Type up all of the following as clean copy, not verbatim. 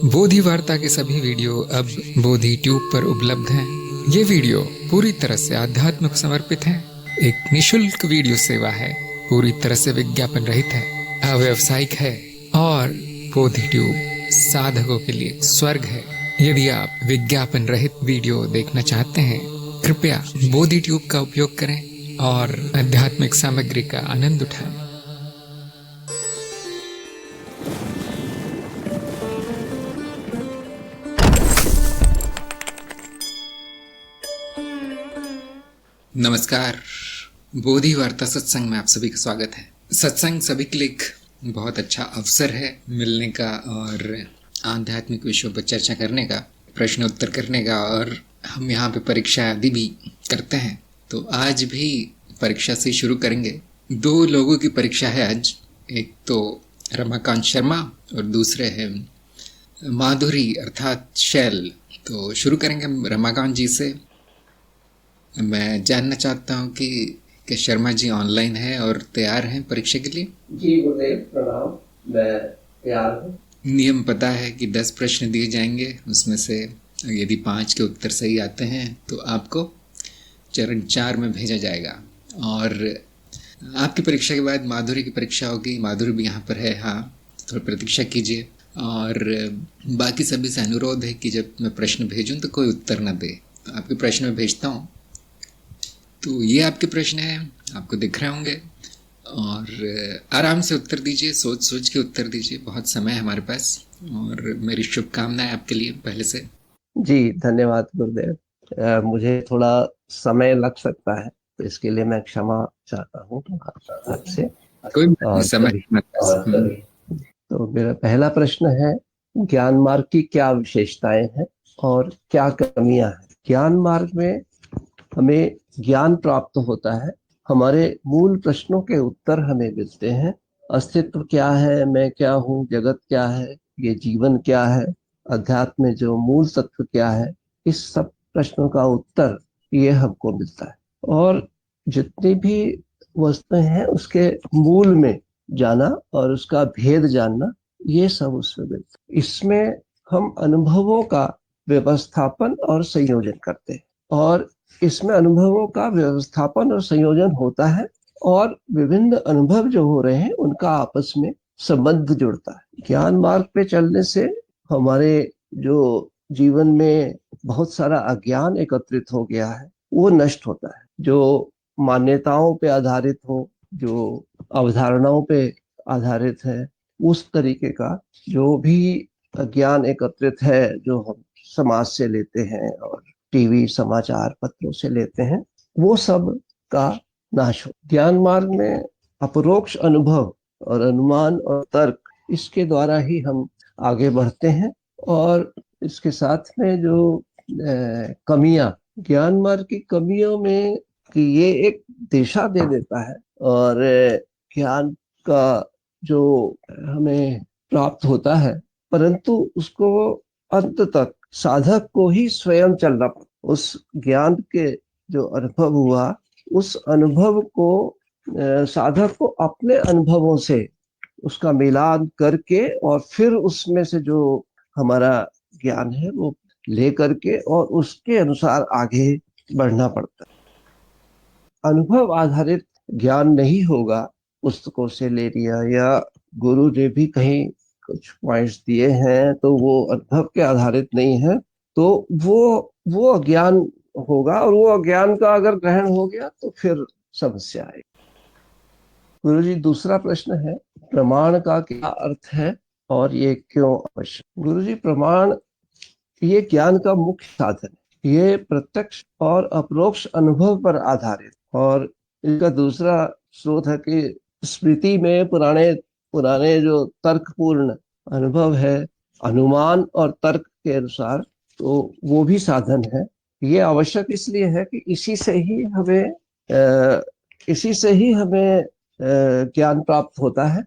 बोधि वार्ता के सभी वीडियो अब बोधि ट्यूब पर उपलब्ध हैं। ये वीडियो पूरी तरह से आध्यात्म को समर्पित है। एक निशुल्क वीडियो सेवा है, पूरी तरह से विज्ञापन रहित है, अव्यवसायिक है और बोधि ट्यूब साधकों के लिए स्वर्ग है। यदि आप विज्ञापन रहित वीडियो देखना चाहते हैं, कृपया बोधि ट्यूब का उपयोग करें और आध्यात्मिक सामग्री का आनंद उठाएं। नमस्कार, बोधि वार्ता सत्संग में आप सभी का स्वागत है। सत्संग सभी के लिए एक बहुत अच्छा अवसर है मिलने का और आध्यात्मिक विषयों पर चर्चा करने का, प्रश्न उत्तर करने का, और हम यहाँ पे परीक्षा आदि भी करते हैं। तो आज भी परीक्षा से शुरू करेंगे। 2 लोगों की परीक्षा है आज। एक तो रमाकांत शर्मा और दूसरे हैं माधुरी अर्थात शैल। तो शुरू करेंगे हम रमाकांत जी से। मैं जानना चाहता हूँ कि शर्मा जी ऑनलाइन है और तैयार हैं परीक्षा के लिए? जी गुरुदेव प्रणाम, मैं तैयार हूँ। नियम पता है कि 10 प्रश्न दिए जाएंगे, उसमें से यदि 5 के उत्तर सही आते हैं तो आपको चरण 4 में भेजा जाएगा। और आपकी परीक्षा के बाद माधुरी की परीक्षा होगी। माधुरी भी यहाँ पर है, हाँ, थोड़ी प्रतीक्षा कीजिए। और बाकी सभी से अनुरोध है कि जब मैं प्रश्न भेजूँ तो कोई उत्तर न दे। तो आपके प्रश्न में भेजता हूँ। तो ये आपके प्रश्न हैं, आपको दिख रहे होंगे, और आराम से उत्तर दीजिए, सोच सोच के उत्तर दीजिए। बहुत समय है हमारे पास, और मेरी शुभकामनाएं आपके लिए पहले से। जी धन्यवाद गुरुदेव। मुझे थोड़ा समय लग सकता है, तो इसके लिए मैं क्षमा चाहता हूँ आपसे। कोई और समय तो मेरा पहला प्रश्न है, ज्ञान मार्ग की क्या विशेषताएं हैं और क्या कमियां हैं? ज्ञान मार्ग में हमें ज्ञान प्राप्त होता है, हमारे मूल प्रश्नों के उत्तर हमें मिलते हैं। अस्तित्व क्या है, मैं क्या हूँ, जगत क्या है, ये जीवन क्या है, अध्यात्म में जो मूल तत्व क्या है, इस सब प्रश्नों का उत्तर ये हमको मिलता है। और जितनी भी वस्तुएं हैं उसके मूल में जाना और उसका भेद जानना, ये सब उसमें मिलता है। इसमें हम अनुभवों का व्यवस्थापन और संयोजन करते हैं, और इसमें अनुभवों का व्यवस्थापन और संयोजन होता है, और विभिन्न अनुभव जो हो रहे हैं उनका आपस में संबंध जुड़ता है। ज्ञान मार्ग पे चलने से हमारे जो जीवन में बहुत सारा अज्ञान एकत्रित हो गया है वो नष्ट होता है। जो मान्यताओं पे आधारित हो, जो अवधारणाओं पे आधारित है, उस तरीके का जो भी ज्ञान एकत्रित है, जो हम समाज से लेते हैं और टीवी समाचार पत्रों से लेते हैं, वो सब का नाश हो। ज्ञान मार्ग में अपरोक्ष अनुभव और अनुमान और तर्क, इसके द्वारा ही हम आगे बढ़ते हैं। और इसके साथ में जो कमियां, ज्ञान मार्ग की कमियों में कि ये एक दिशा दे देता है, और ज्ञान का जो हमें प्राप्त होता है, परंतु उसको अंत तक साधक को ही स्वयं चलना पड़ता। उस ज्ञान के जो अनुभव हुआ, उस अनुभव को साधक को अपने अनुभवों से उसका मिलान करके और फिर उसमें से जो हमारा ज्ञान है वो ले करके और उसके अनुसार आगे बढ़ना पड़ता है। अनुभव आधारित ज्ञान नहीं होगा, पुस्तकों से ले लिया या गुरु ने भी कहीं कुछ पॉइंट्स दिए हैं तो वो अनुभव के आधारित नहीं है, तो वो अज्ञान होगा, और वो अज्ञान का अगर ग्रहण हो गया तो फिर समस्या आएगी। गुरु जी, दूसरा प्रश्न है, प्रमाण का क्या अर्थ है और ये क्यों आवश्यक? गुरु जी, प्रमाण ये ज्ञान का मुख्य साधन है। ये प्रत्यक्ष और अपरोक्ष अनुभव पर आधारित, और इसका दूसरा स्रोत है कि स्मृति में पुराने पुराने जो तर्कपूर्ण अनुभव है, अनुमान और तर्क के अनुसार, तो वो भी साधन है। ये आवश्यक इसलिए है कि इसी से ही हमें ज्ञान प्राप्त होता है।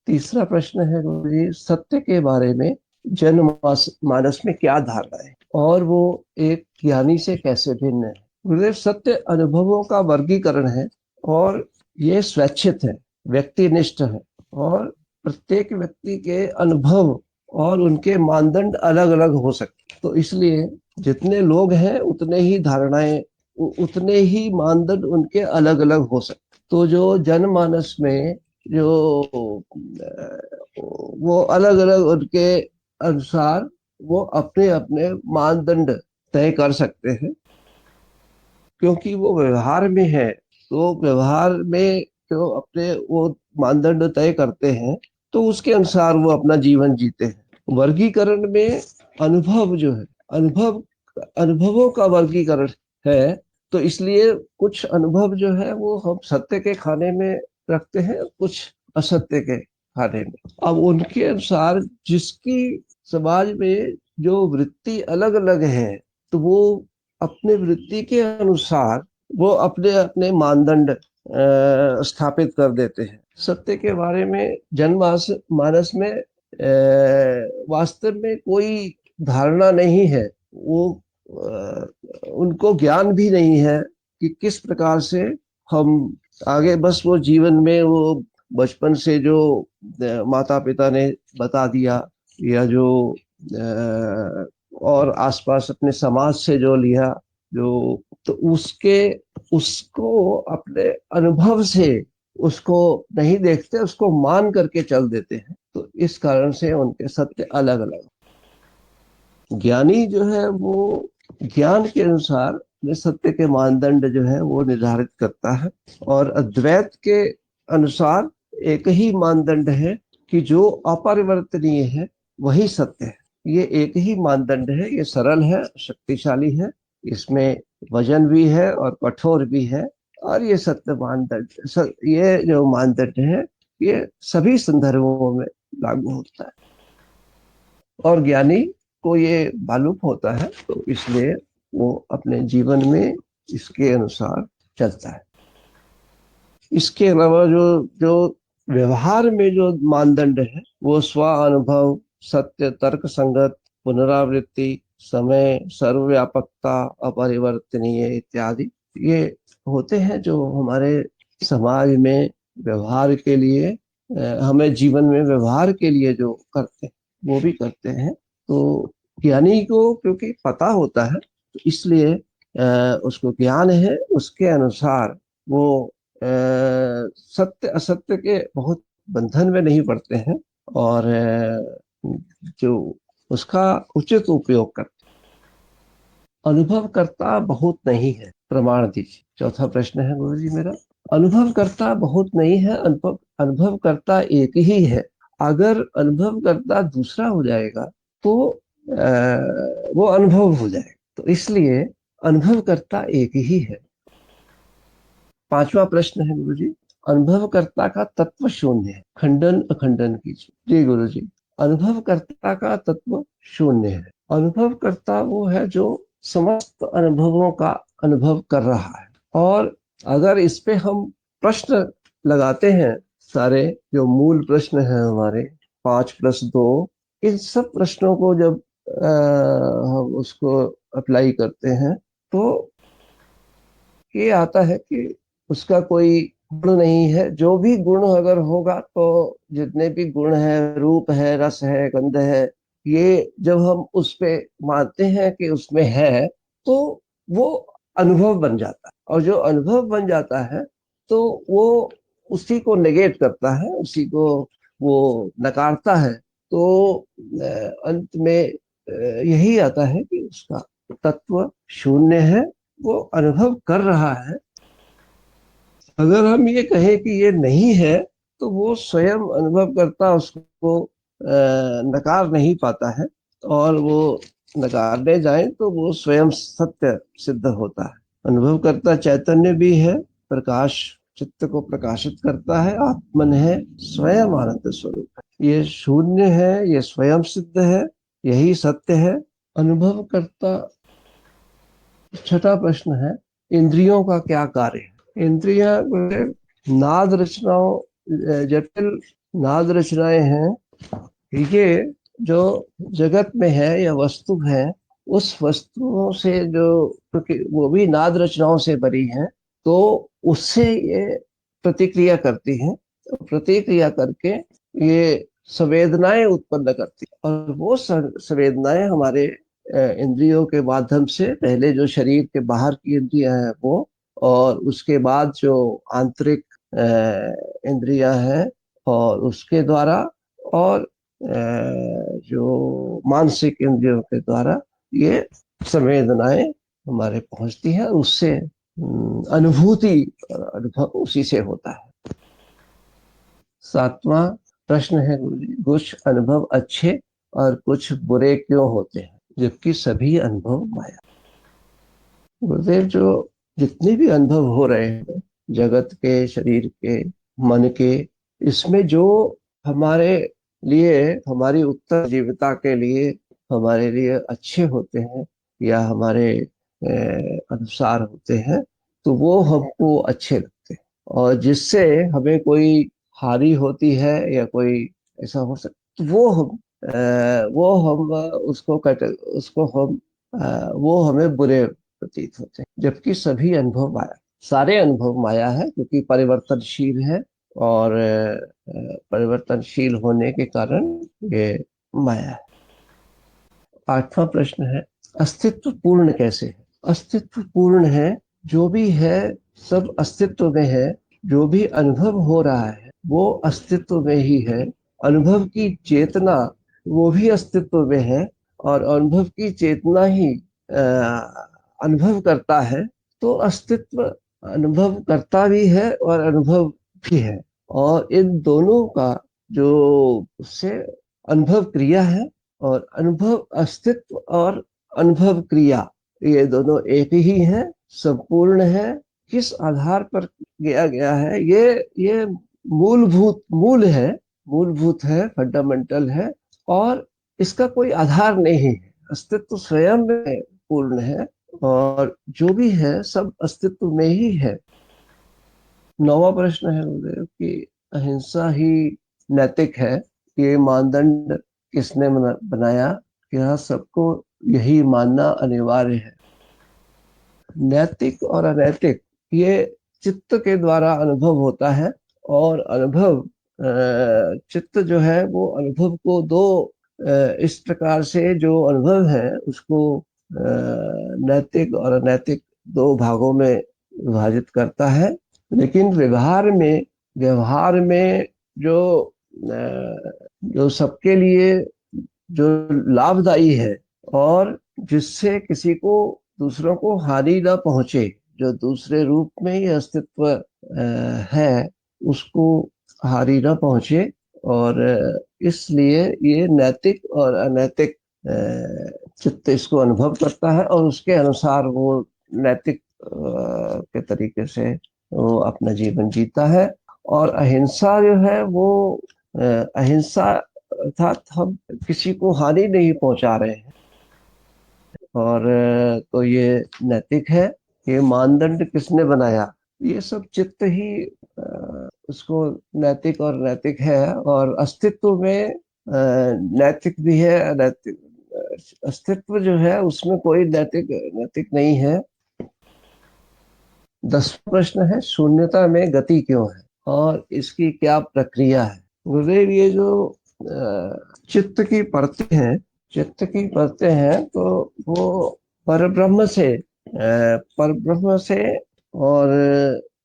तीसरा प्रश्न है गुरु जी, सत्य के बारे में जनमानस में क्या धारणा है और वो एक ज्ञानी से कैसे भिन्न है? गुरुदेव, सत्य अनुभवों का वर्गीकरण है, और ये स्वैच्छित है, व्यक्तिनिष्ठ है, और प्रत्येक व्यक्ति के अनुभव और उनके मानदंड अलग अलग हो सकते। तो इसलिए जितने लोग हैं उतने ही धारणाएं, उतने ही मानदंड उनके अलग अलग हो सकते। तो जो जनमानस में जो वो अलग अलग उनके अनुसार वो अपने अपने मानदंड तय कर सकते हैं, क्योंकि वो व्यवहार में है। तो व्यवहार में जो अपने वो मानदंड तय करते हैं, तो उसके अनुसार वो अपना जीवन जीते हैं। वर्गीकरण में अनुभव जो है, अनुभव अनुभवों का वर्गीकरण है। तो इसलिए कुछ अनुभव जो है वो हम सत्य के खाने में रखते हैं, कुछ असत्य के खाने में। अब उनके अनुसार जिसकी समाज में जो वृत्ति अलग अलग है, तो वो अपने वृत्ति के अनुसार वो अपने अपने मानदंड स्थापित कर देते हैं। सत्य के बारे में जनमानस मानस में वास्तव में कोई धारणा नहीं है। वो उनको ज्ञान भी नहीं है कि किस प्रकार से हम आगे, बस वो जीवन में वो बचपन से जो माता पिता ने बता दिया, या जो और आसपास अपने समाज से जो लिया, जो तो उसके उसको अपने अनुभव से उसको नहीं देखते, उसको मान करके चल देते हैं। तो इस कारण से उनके सत्य अलग अलग। ज्ञानी जो है वो ज्ञान के अनुसार अपने सत्य के मानदंड जो है वो निर्धारित करता है, और अद्वैत के अनुसार एक ही मानदंड है कि जो अपरिवर्तनीय है वही सत्य है। ये एक ही मानदंड है, ये सरल है, शक्तिशाली है, इसमें वजन भी है और कठोर भी है। और ये सत्य मानदंड, ये जो मानदंड है, ये सभी संदर्भों में लागू होता है, और ज्ञानी को ये मालूम होता है, तो इसलिए वो अपने जीवन में इसके अनुसार चलता है। इसके अलावा जो जो व्यवहार में जो मानदंड है, वो स्व अनुभव, सत्य, तर्क संगत, पुनरावृत्ति, समय, सर्वव्यापकता, अपरिवर्तनीय इत्यादि, ये होते हैं जो हमारे समाज में व्यवहार के लिए, हमें जीवन में व्यवहार के लिए जो करते हैं वो भी करते हैं। तो ज्ञानी को क्योंकि पता होता है, तो इसलिए उसको ज्ञान है, उसके अनुसार वो सत्य असत्य के बहुत बंधन में नहीं पड़ते हैं, और जो उसका उचित उपयोग करते। अनुभव करता बहुत नहीं है, प्रमाण दीजिए। चौथा प्रश्न है गुरु जी मेरा, अनुभव करता बहुत नहीं है, अनुभव अनुभव करता एक ही है। अगर अनुभव करता दूसरा हो जाएगा तो वो अनुभव हो जाएगा। तो इसलिए अनुभव करता एक ही है। पांचवा प्रश्न है गुरु जी, अनुभवकर्ता का तत्व शून्य है, खंडन अखंडन कीजिए। जी गुरु जी, अनुभवकर्ता का तत्व शून्य है। अनुभवकर्ता वो है जो समस्त अनुभवों का अनुभव कर रहा है। और अगर इस पे हम प्रश्न लगाते हैं, सारे जो मूल प्रश्न हैं हमारे 5+2, इन सब प्रश्नों को जब हम उसको अप्लाई करते हैं, तो ये आता है कि उसका कोई गुण नहीं है। जो भी गुण अगर होगा, तो जितने भी गुण है, रूप है, रस है, गंध है, ये जब हम उस पे मानते हैं कि उसमें है, तो वो अनुभव बन जाता है। और जो अनुभव बन जाता है, तो वो उसी को नेगेट करता है, उसी को वो नकारता है। तो अंत में यही आता है कि उसका तत्व शून्य है, वो अनुभव कर रहा है। अगर हम ये कहें कि ये नहीं है, तो वो स्वयं अनुभव करता उसको नकार नहीं पाता है, और वो नकारने जाए तो वो स्वयं सत्य सिद्ध होता है। अनुभव करता चैतन्य भी है, प्रकाश चित्त को प्रकाशित करता है, आत्मन है, स्वयं आनंद स्वरूप है। ये शून्य है, ये स्वयं सिद्ध है, यही सत्य है। अनुभव करता। छठा प्रश्न है, इंद्रियों का क्या कार्य है? इंद्रियां नाद रचनाओं, जटिल नाद रचनाएं हैं। ये जो जगत में है या वस्तु है, उस वस्तुओं से जो, क्योंकि वो भी नाद रचनाओं से बनी है, तो उससे ये प्रतिक्रिया करती है। तो प्रतिक्रिया करके ये संवेदनाएं उत्पन्न करती है, और वो संवेदनाएं हमारे इंद्रियों के माध्यम से, पहले जो शरीर के बाहर की इंद्रियां हैं वो, और उसके बाद जो आंतरिक इंद्रियां हैं और उसके द्वारा, और जो मानसिक इंद्रियों के द्वारा ये संवेदनाएं हमारे पहुंचती हैं। उससे अनुभूति, अनुभव उसी से होता है। 7वां प्रश्न है गुरुजी, कुछ अनुभव अच्छे और कुछ बुरे क्यों होते हैं जबकि सभी अनुभव माया? गुरुदेव, जो जितने भी अनुभव हो रहे हैं जगत के, शरीर के, मन के, इसमें जो हमारे लिए, हमारी उत्तरजीविता के लिए हमारे लिए अच्छे होते हैं या हमारे अनुसार होते हैं, तो वो हमको अच्छे लगते हैं। और जिससे हमें कोई हानि होती है या कोई ऐसा हो सकता, तो वो हम उसको हम वो हमें बुरे प्रतीत होते हैं। जबकि सभी अनुभव माया, सारे अनुभव माया है, क्योंकि परिवर्तनशील है, और परिवर्तनशील होने के कारण ये माया है। 8वां प्रश्न है, अस्तित्व पूर्ण कैसे है? अस्तित्व पूर्ण है, जो भी है सब अस्तित्व में है। जो भी अनुभव हो रहा है वो अस्तित्व में ही है। अनुभव की चेतना, वो भी अस्तित्व में है, और अनुभव की चेतना ही अनुभव करता है। तो अस्तित्व अनुभव करता भी है और अनुभव भी है, और इन दोनों का जो उससे अनुभव क्रिया है, और अनुभव अस्तित्व और अनुभव क्रिया, ये दोनों एक ही है, संपूर्ण है। किस आधार पर किया गया है, ये मूलभूत है, फंडामेंटल है, और इसका कोई आधार नहीं है। अस्तित्व स्वयं में पूर्ण है, और जो भी है सब अस्तित्व में ही है। 9वां प्रश्न है गुरुदेव कि अहिंसा ही नैतिक है, ये मानदंड किसने बनाया? क्या सबको यही मानना अनिवार्य है? नैतिक और अनैतिक ये चित्त के द्वारा अनुभव होता है, और अनुभव चित्त जो है वो अनुभव को दो इस प्रकार से, जो अनुभव है उसको नैतिक और अनैतिक दो भागों में विभाजित करता है। लेकिन व्यवहार में जो सबके लिए जो लाभदायी है, और जिससे किसी को, दूसरों को हानि ना पहुंचे, जो दूसरे रूप में ही अस्तित्व है, उसको हानि ना पहुंचे, और इसलिए ये नैतिक और अनैतिक चित्त इसको अनुभव करता है, और उसके अनुसार वो नैतिक के तरीके से वो अपना जीवन जीता है। और अहिंसा जो है वो अहिंसा अर्थात हम किसी को हानि नहीं पहुंचा रहे हैं, और तो ये नैतिक है। ये मानदंड किसने बनाया? ये सब चित्त ही उसको नैतिक और नैतिक है, और अस्तित्व में नैतिक भी है, अनैतिक। अस्तित्व जो है उसमें कोई नैतिक नैतिक नहीं है। 10वां प्रश्न है, शून्यता में गति क्यों है और इसकी क्या प्रक्रिया है? गुरुदेव, ये जो चित्त की परतें हैं, तो वो परब्रह्म से और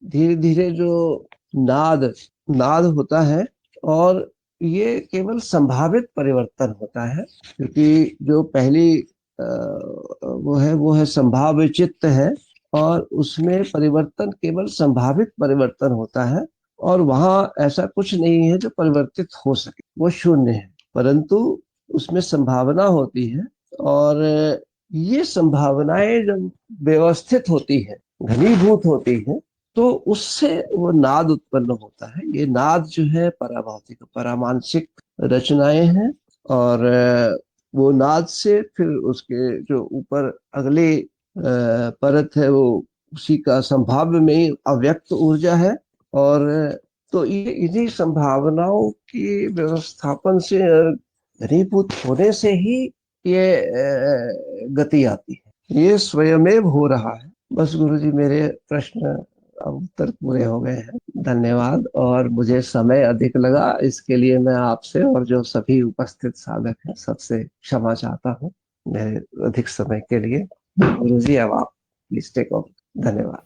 धीरे धीरे जो नाद नाद होता है, और ये केवल संभावित परिवर्तन होता है, क्योंकि जो पहली वो है संभाव्य चित्त है, और उसमें परिवर्तन केवल संभावित परिवर्तन होता है, और वहां ऐसा कुछ नहीं है जो परिवर्तित हो सके, वो शून्य है। परंतु उसमें संभावना होती है, और ये संभावनाएं जब व्यवस्थित होती है, घनीभूत होती है, तो उससे वो नाद उत्पन्न होता है। ये नाद जो है पराभौतिक, परामानसिक रचनाएं हैं, और वो नाद से फिर उसके जो ऊपर अगले परत है, वो उसी का संभाव्य में अव्यक्त ऊर्जा है। और तो ये इन्हीं संभावनाओं की व्यवस्थापन से, घनीभूत होने से ही ये गति आती है। ये स्वयमेव हो रहा है। बस गुरुजी, मेरे प्रश्न अब उत्तर पूरे हो गए हैं। धन्यवाद। और मुझे समय अधिक लगा, इसके लिए मैं आपसे और जो सभी उपस्थित साधक हैं सबसे क्षमा चाहता हूँ मेरे अधिक समय के लिए। गुरुजी, अब आप प्लीज टेक ओवर। धन्यवाद।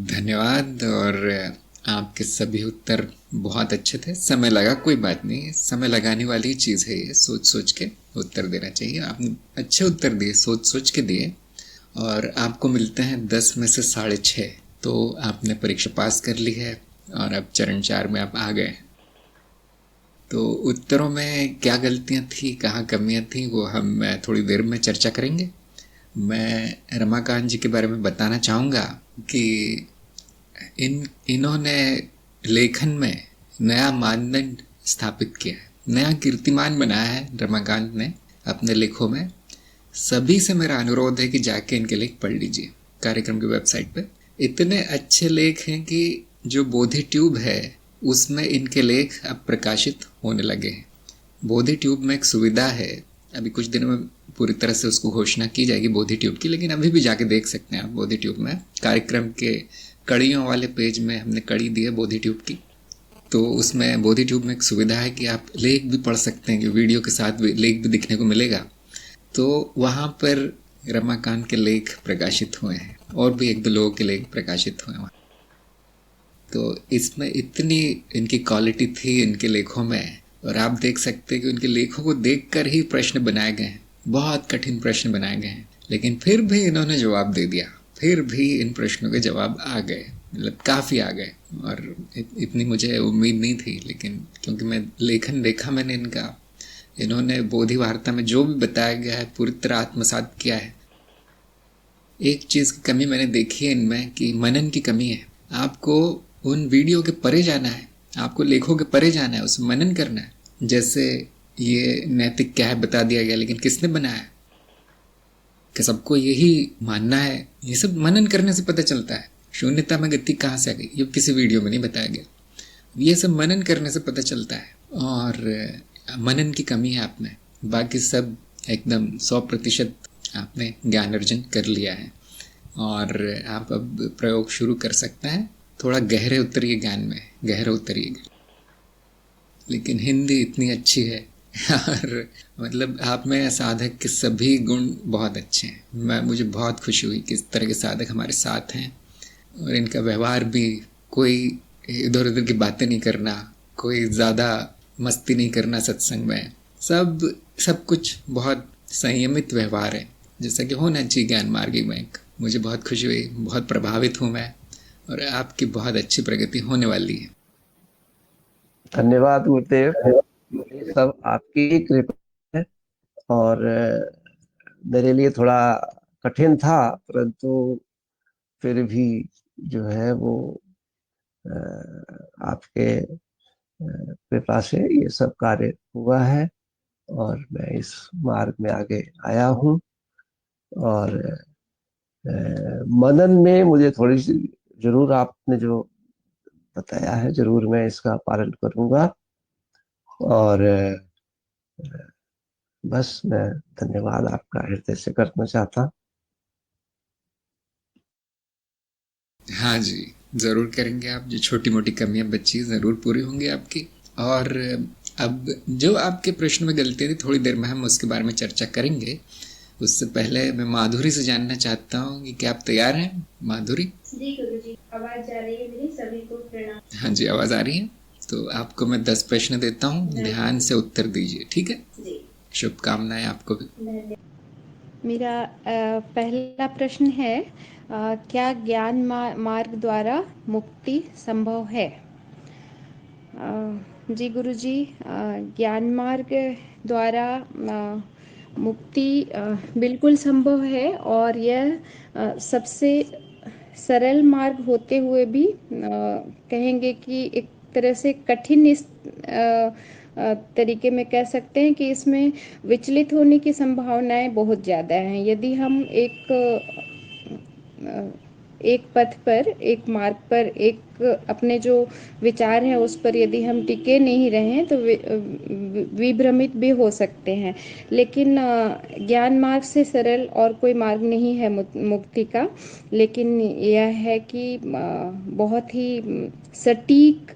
धन्यवाद। और आपके सभी उत्तर बहुत अच्छे थे। समय लगा, कोई बात नहीं, समय लगाने वाली चीज़ है ये, सोच सोच के उत्तर देना चाहिए। आपने अच्छे उत्तर दिए, सोच सोच के दिए। और आपको मिलते हैं 10 में से 6.5। तो आपने परीक्षा पास कर ली है और अब चरण 4 में आप आ गए हैं। तो उत्तरों में क्या गलतियां थी, कहाँ कमियां थी, वो हम थोड़ी देर में चर्चा करेंगे। मैं रमाकांत जी के बारे में बताना चाहूँगा कि इन्होंने लेखन में नया मानदंड स्थापित किया है, नया कीर्तिमान बनाया है रमाकांत ने अपने लेखों में। सभी से मेरा अनुरोध है कि जाके इनके लेख पढ़ लीजिए, कार्यक्रम की वेबसाइट पे इतने अच्छे लेख हैं कि जो बोधि ट्यूब है उसमें इनके लेख अब प्रकाशित होने लगे हैं। बोधि ट्यूब में एक सुविधा है, अभी कुछ दिनों में पूरी तरह से उसको घोषणा की जाएगी बोधि ट्यूब की, लेकिन अभी भी जाके देख सकते हैं आप बोधि ट्यूब में। कार्यक्रम के कड़ियों वाले पेज में हमने कड़ी दी है बोधि ट्यूब की। तो उसमें बोधि ट्यूब में एक सुविधा है कि आप लेख भी पढ़ सकते हैं, कि वीडियो के साथ लेख भी दिखने को मिलेगा। तो वहाँ पर रमाकांत के लेख प्रकाशित हुए हैं और भी 1-2 लोगों के लेख प्रकाशित हुए हैं। तो इसमें इतनी इनकी क्वालिटी थी इनके लेखों में, और आप देख सकते हैं कि उनके लेखों को देखकर ही प्रश्न बनाए गए हैं, बहुत कठिन प्रश्न बनाए गए हैं, लेकिन फिर भी इन्होंने जवाब दे दिया, फिर भी इन प्रश्नों के जवाब आ गए, मतलब काफ़ी आ गए। और इतनी मुझे उम्मीद नहीं थी, लेकिन क्योंकि मैं लेखन देखा मैंने इनका, इन्होंने बोधि वार्ता में जो भी बताया गया है पूरी तरह आत्मसात किया है। एक चीज़ की कमी मैंने देखी है इनमें कि मनन की कमी है। आपको उन वीडियो के परे जाना है, आपको लेखों के परे जाना है, उसमें मनन करना है। जैसे ये नैतिक क्या है बता दिया गया, लेकिन किसने बनाया, कि सबको यही मानना है, ये सब मनन करने से पता चलता है। शून्यता में गति कहाँ से आ गई, ये किसी वीडियो में नहीं बताया गया, ये सब मनन करने से पता चलता है। और मनन की कमी है आप में, बाकी सब एकदम 100% आपने ज्ञान अर्जन कर लिया है और आप अब प्रयोग शुरू कर सकते हैं। थोड़ा गहरे उतरिए ज्ञान में, गहरे उतरिए। लेकिन हिंदी इतनी अच्छी है और मतलब आप में साधक के सभी गुण बहुत अच्छे हैं। मुझे बहुत खुशी हुई कि इस तरह के साधक हमारे साथ हैं, और इनका व्यवहार भी, कोई इधर उधर की बातें नहीं करना, कोई ज़्यादा मस्ती नहीं करना सत्संग में, सब कुछ बहुत संयमित व्यवहार है, जैसा कि होना चाहिए ज्ञान मार्गी में। मुझे बहुत खुशी हुई, बहुत प्रभावित हूँ मैं, और आपकी बहुत अच्छी प्रगति होने वाली है। धन्यवाद गुरुदेव, ये सब आपकी कृपा है। और मेरे लिए थोड़ा कठिन था, परंतु फिर भी जो है वो आपके कृपा से ये सब कार्य हुआ है और मैं इस मार्ग में आगे आया हूँ। और मनन में मुझे थोड़ी सी, जरूर आपने जो बताया है जरूर मैं इसका पालन करूंगा। और बस मैं धन्यवाद आपका हृदय से करना चाहता। हाँ जी, ज़रूर करेंगे। आप जो छोटी मोटी कमियां बची ज़रूर पूरी होंगी आपकी। और अब जो आपके प्रश्न में गलती थी, थोड़ी देर में हम उसके बारे में चर्चा करेंगे। उससे पहले मैं माधुरी से जानना चाहता हूँ कि क्या आप तैयार हैं माधुरी? जी गुरुजी, आवाज जा रही है मेरी? सभी को प्रणाम। हाँ जी, आवाज़ आ रही है। तो आपको मैं 10 प्रश्न देता हूँ, ध्यान से उत्तर दीजिए, ठीक है? जी। शुभकामनाएं आपको भी। मेरा पहला प्रश्न है, क्या ज्ञान मार्ग द्वारा मुक्ति संभव है? जी गुरुजी, ज्ञान मार्ग द्वारा मुक्ति बिल्कुल संभव है, और यह सबसे सरल मार्ग होते हुए भी कहेंगे कि एक तरह से कठिन इस तरीके में कह सकते हैं कि इसमें विचलित होने की संभावनाएं बहुत ज़्यादा हैं। यदि हम एक पथ पर, एक मार्ग पर, एक अपने जो विचार हैं उस पर यदि हम टिके नहीं रहे तो विभ्रमित भी हो सकते हैं। लेकिन ज्ञान मार्ग से सरल और कोई मार्ग नहीं है मुक्ति का, लेकिन यह है कि बहुत ही सटीक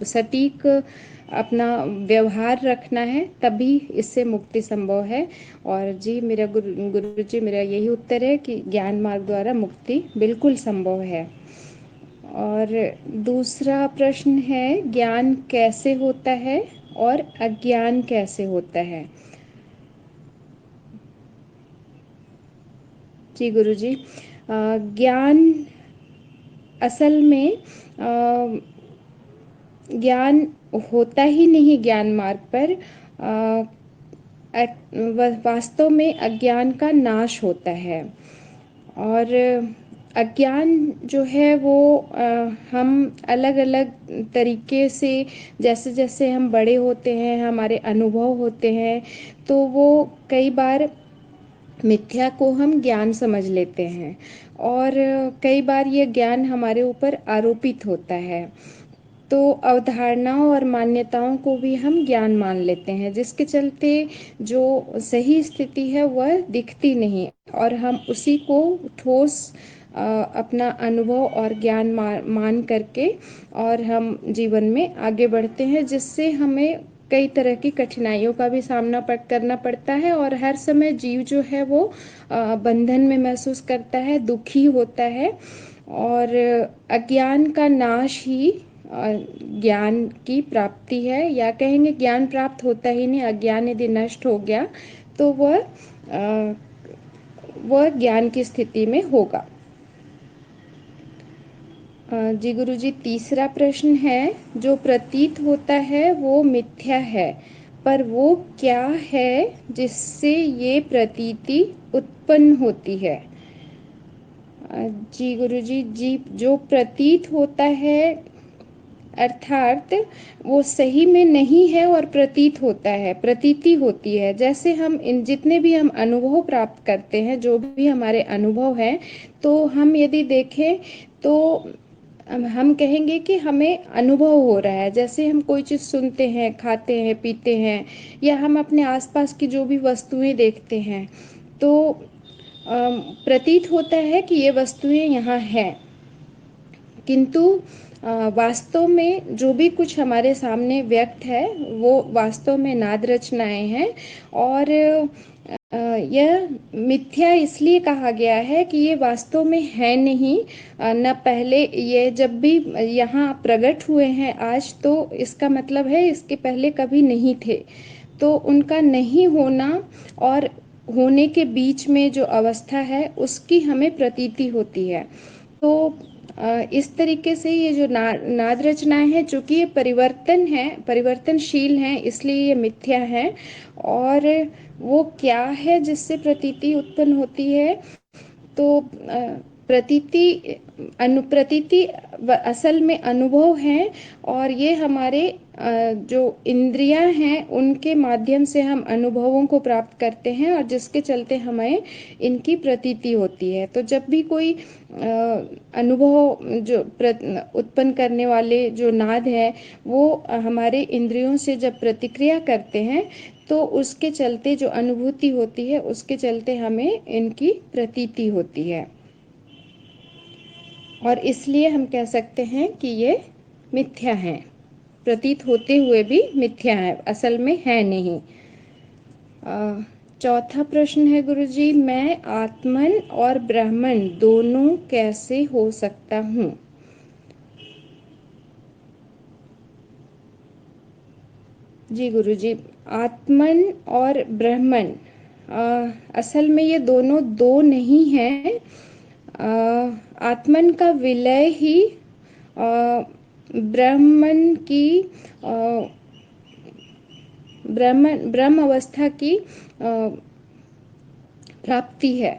सटीक अपना व्यवहार रखना है, तभी इससे मुक्ति संभव है। और जी मेरा गुरु जी, मेरा यही उत्तर है कि ज्ञान मार्ग द्वारा मुक्ति बिल्कुल संभव है। और दूसरा प्रश्न है, ज्ञान कैसे होता है और अज्ञान कैसे होता है? जी गुरु जी, ज्ञान असल में ज्ञान होता ही नहीं ज्ञान मार्ग पर। वास्तव में अज्ञान का नाश होता है। और अज्ञान जो है वो हम अलग अलग तरीके से, जैसे जैसे हम बड़े होते हैं, हमारे अनुभव होते हैं, तो वो कई बार मिथ्या को हम ज्ञान समझ लेते हैं, और कई बार ये ज्ञान हमारे ऊपर आरोपित होता है। तो अवधारणाओं और मान्यताओं को भी हम ज्ञान मान लेते हैं, जिसके चलते जो सही स्थिति है वह दिखती नहीं, और हम उसी को ठोस अपना अनुभव और ज्ञान मान करके और हम जीवन में आगे बढ़ते हैं, जिससे हमें कई तरह की कठिनाइयों का भी सामना करना पड़ता है। और हर समय जीव जो है वो बंधन में महसूस करता है, दुखी होता है। और अज्ञान का नाश ही ज्ञान की प्राप्ति है, या कहेंगे ज्ञान प्राप्त होता ही नहीं, अज्ञान यदि नष्ट हो गया तो वह ज्ञान की स्थिति में होगा। जी गुरु जी, तीसरा प्रश्न है, जो प्रतीत होता है वो मिथ्या है, पर वो क्या है जिससे ये प्रतीति उत्पन्न होती है? जी गुरु जी, जो प्रतीत होता है अर्थात वो सही में नहीं है और प्रतीत होता है, प्रतीति होती है। जैसे हम जितने भी हम अनुभव प्राप्त करते हैं, जो भी हमारे अनुभव हैं, तो हम यदि देखें तो हम कहेंगे कि हमें अनुभव हो रहा है। जैसे हम कोई चीज़ सुनते हैं, खाते हैं, पीते हैं, या हम अपने आसपास की जो भी वस्तुएं देखते हैं, तो प्रतीत होता है कि ये वस्तुएं यहाँ हैं, किंतु वास्तव में जो भी कुछ हमारे सामने व्यक्त है वो वास्तव में नाद रचनाएं हैं। और यह मिथ्या इसलिए कहा गया है कि ये वास्तव में है नहीं। न पहले ये जब भी यहाँ प्रकट हुए हैं आज, तो इसका मतलब है इसके पहले कभी नहीं थे। तो उनका नहीं होना और होने के बीच में जो अवस्था है उसकी हमें प्रतीति होती है। तो इस तरीके से ये जो नाद रचनाएं हैं, चूंकि ये परिवर्तन है, परिवर्तनशील हैं, इसलिए ये मिथ्या है। और वो क्या है जिससे प्रतीति उत्पन्न होती है? तो प्रतीति प्रतीति असल में अनुभव हैं, और ये हमारे जो इंद्रियां हैं उनके माध्यम से हम अनुभवों को प्राप्त करते हैं, और जिसके चलते हमें इनकी प्रतीति होती है। तो जब भी कोई अनुभव जो उत्पन्न करने वाले जो नाद है वो हमारे इंद्रियों से जब प्रतिक्रिया करते हैं, तो उसके चलते जो अनुभूति होती है उसके चलते हमें इनकी प्रतीति होती है, और इसलिए हम कह सकते हैं कि ये मिथ्या हैं, प्रतीत होते हुए भी मिथ्या है, असल में है नहीं। चौथा प्रश्न है गुरुजी, मैं आत्मन और ब्राह्मण दोनों कैसे हो सकता हूँ? जी गुरुजी, आत्मन और ब्राह्मण असल में ये दोनों दो नहीं हैं। आत्मन का विलय ही ब्राह्मण की ब्रह्म अवस्था की प्राप्ति है।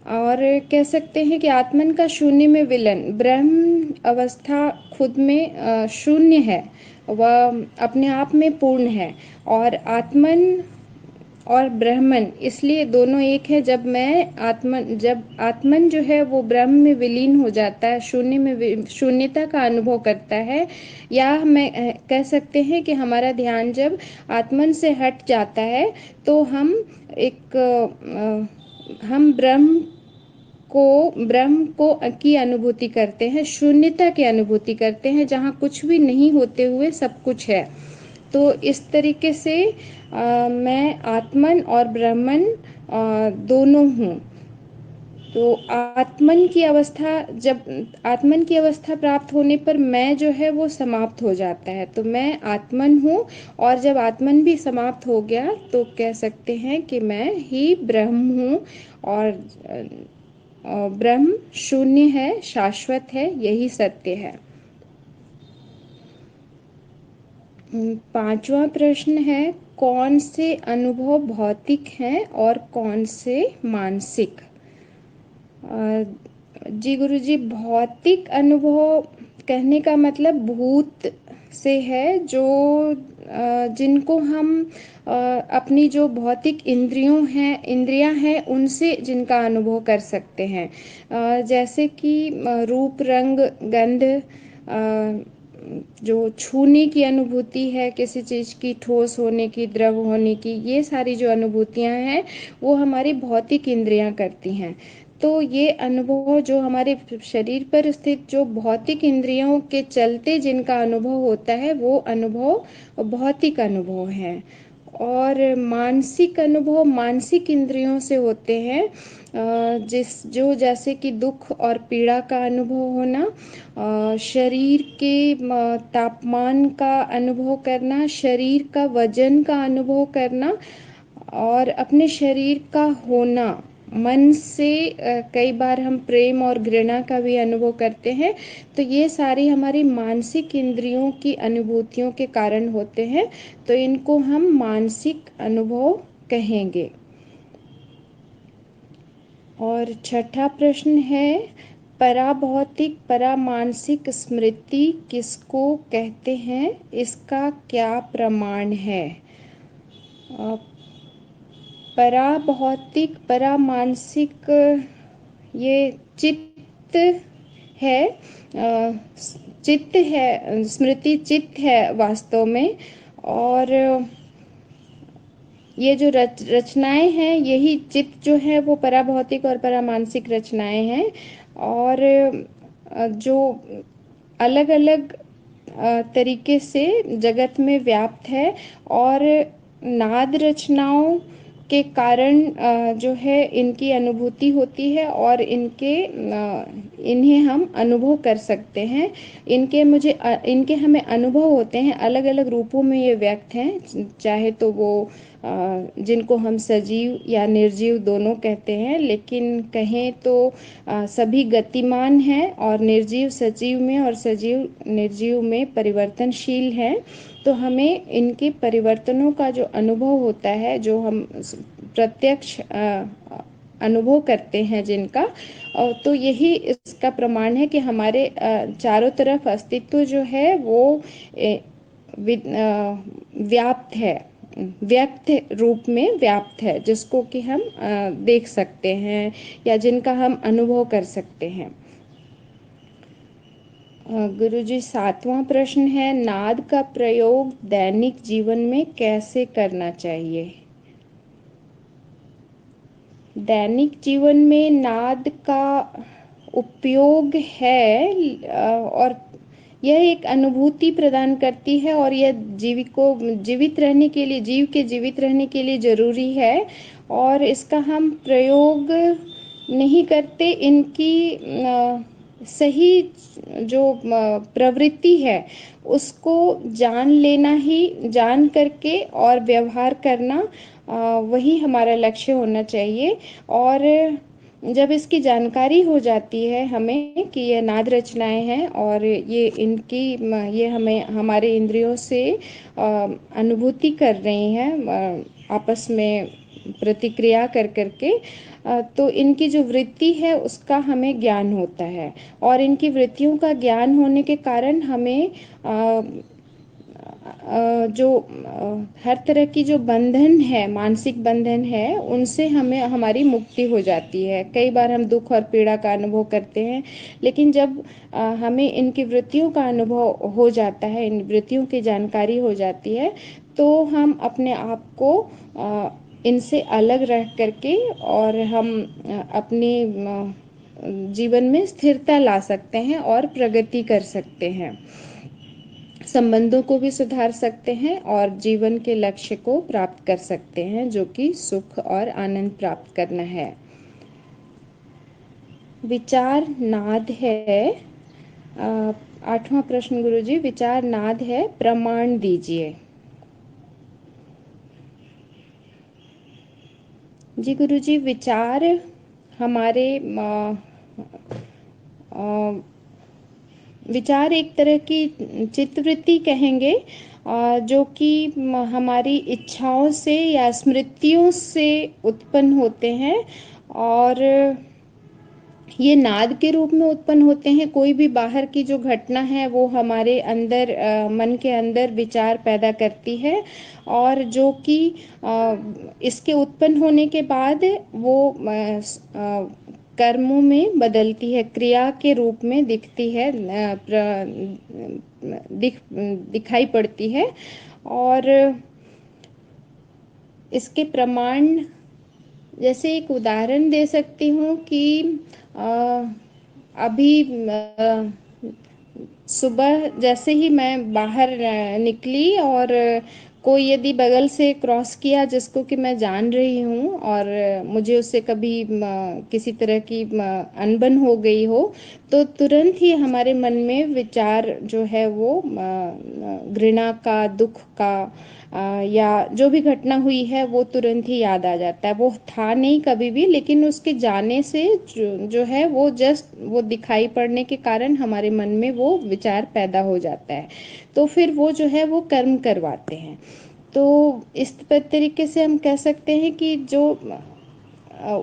और कह सकते हैं कि आत्मन का शून्य में विलयन, ब्रह्म अवस्था खुद में शून्य है, वह अपने आप में पूर्ण है, और आत्मन और ब्राह्मण, इसलिए दोनों एक है। जब आत्मन जो है वो ब्रह्म में विलीन हो जाता है, शून्यता का अनुभव करता है, या मैं कह सकते हैं कि हमारा ध्यान जब आत्मन से हट जाता है तो हम ब्रह्म को की अनुभूति करते हैं, शून्यता की अनुभूति करते हैं, जहाँ कुछ भी नहीं होते हुए सब कुछ है। तो इस तरीके से मैं आत्मन और ब्राह्मण दोनों हूँ। तो आत्मन की अवस्था प्राप्त होने पर मैं जो है वो समाप्त हो जाता है, तो मैं आत्मन हूँ। और जब आत्मन भी समाप्त हो गया तो कह सकते हैं कि मैं ही ब्रह्म हूँ। और ब्रह्म शून्य है, शाश्वत है, यही सत्य है। 5वां प्रश्न है, कौन से अनुभव भौतिक हैं और कौन से मानसिक? जी गुरुजी, भौतिक अनुभव कहने का मतलब भूत से है, जिनको हम अपनी जो भौतिक इंद्रियां हैं उनसे जिनका अनुभव कर सकते हैं, जैसे कि रूप, रंग, गंध, जो छूने की अनुभूति है किसी चीज़ की, ठोस होने की, द्रव होने की, ये सारी जो अनुभूतियाँ हैं वो हमारी भौतिक इंद्रियाँ करती हैं। तो ये अनुभव जो हमारे शरीर पर स्थित जो भौतिक इंद्रियों के चलते जिनका अनुभव होता है वो अनुभव भौतिक अनुभव हैं। और मानसिक अनुभव मानसिक इंद्रियों से होते हैं, जैसे कि दुख और पीड़ा का अनुभव होना, शरीर के तापमान का अनुभव करना, शरीर का वजन का अनुभव करना, और अपने शरीर का होना। मन से कई बार हम प्रेम और घृणा का भी अनुभव करते हैं। तो ये सारी हमारी मानसिक इंद्रियों की अनुभूतियों के कारण होते हैं, तो इनको हम मानसिक अनुभव कहेंगे। और 6ठा प्रश्न है, पराभौतिक परामानसिक स्मृति किसको कहते हैं, इसका क्या प्रमाण है? पराभौतिक परामानसिक, ये चित्त है, चित्त है, स्मृति चित्त है वास्तव में। और ये जो रचनाएं हैं, यही चित्त जो है वो पराभौतिक और परामानसिक रचनाएं हैं। और जो अलग अलग तरीके से जगत में व्याप्त है, और नाद रचनाओं के कारण जो है इनकी अनुभूति होती है, और इन्हें हम अनुभव कर सकते हैं। इनके हमें अनुभव होते हैं, अलग अलग रूपों में ये व्यक्त हैं, चाहे तो वो जिनको हम सजीव या निर्जीव दोनों कहते हैं, लेकिन कहें तो सभी गतिमान हैं, और निर्जीव सजीव में और सजीव निर्जीव में परिवर्तनशील हैं। तो हमें इनके परिवर्तनों का जो अनुभव होता है, जो हम प्रत्यक्ष अनुभव करते हैं जिनका, तो यही इसका प्रमाण है कि हमारे चारों तरफ अस्तित्व जो है वो व्याप्त है, व्यक्त रूप में व्याप्त है, जिसको कि हम देख सकते हैं या जिनका हम अनुभव कर सकते हैं। गुरुजी, 7वां प्रश्न है, नाद का प्रयोग दैनिक जीवन में कैसे करना चाहिए? दैनिक जीवन में नाद का उपयोग है, और यह एक अनुभूति प्रदान करती है, और यह जीव के जीवित रहने के लिए जरूरी है। और इसका हम प्रयोग नहीं करते, इनकी सही जो प्रवृत्ति है उसको जान करके और व्यवहार करना, वही हमारा लक्ष्य होना चाहिए। और जब इसकी जानकारी हो जाती है हमें कि ये नाद रचनाएं हैं, और ये हमें हमारे इंद्रियों से अनुभूति कर रही हैं, आपस में प्रतिक्रिया कर करके, तो इनकी जो वृत्ति है उसका हमें ज्ञान होता है। और इनकी वृत्तियों का ज्ञान होने के कारण हमें जो हर तरह की जो बंधन है, मानसिक बंधन है, उनसे हमें हमारी मुक्ति हो जाती है। कई बार हम दुख और पीड़ा का अनुभव करते हैं, लेकिन जब हमें इनकी वृत्तियों का अनुभव हो जाता है, इन वृत्तियों की जानकारी हो जाती है, तो हम अपने आप को इनसे अलग रह करके और हम अपने जीवन में स्थिरता ला सकते हैं और प्रगति कर सकते हैं, संबंधों को भी सुधार सकते हैं और जीवन के लक्ष्य को प्राप्त कर सकते हैं, जो कि सुख और आनंद प्राप्त करना है। विचार नाद है। 8वां प्रश्न गुरुजी, विचार नाद है, प्रमाण दीजिए। जी गुरुजी, विचार हमारे विचार एक तरह की चित्तवृत्ति कहेंगे, जो कि हमारी इच्छाओं से या स्मृतियों से उत्पन्न होते हैं और ये नाद के रूप में उत्पन्न होते हैं। कोई भी बाहर की जो घटना है वो हमारे अंदर मन के अंदर विचार पैदा करती है और जो कि इसके उत्पन्न होने के बाद वो कर्मों में बदलती है, क्रिया के रूप में दिखती है, दिखाई पड़ती है। और इसके प्रमाण, जैसे एक उदाहरण दे सकती हूँ कि अभी सुबह जैसे ही मैं बाहर निकली और कोई यदि बगल से क्रॉस किया जिसको कि मैं जान रही हूँ और मुझे उससे कभी किसी तरह की अनबन हो गई हो, तो तुरंत ही हमारे मन में विचार जो है वो घृणा का, दुख का या जो भी घटना हुई है वो तुरंत ही याद आ जाता है। वो था नहीं कभी भी, लेकिन उसके जाने से जो है वो जस्ट वो दिखाई पड़ने के कारण हमारे मन में वो विचार पैदा हो जाता है, तो फिर वो जो है वो कर्म करवाते हैं। तो इस तरीके से हम कह सकते हैं कि जो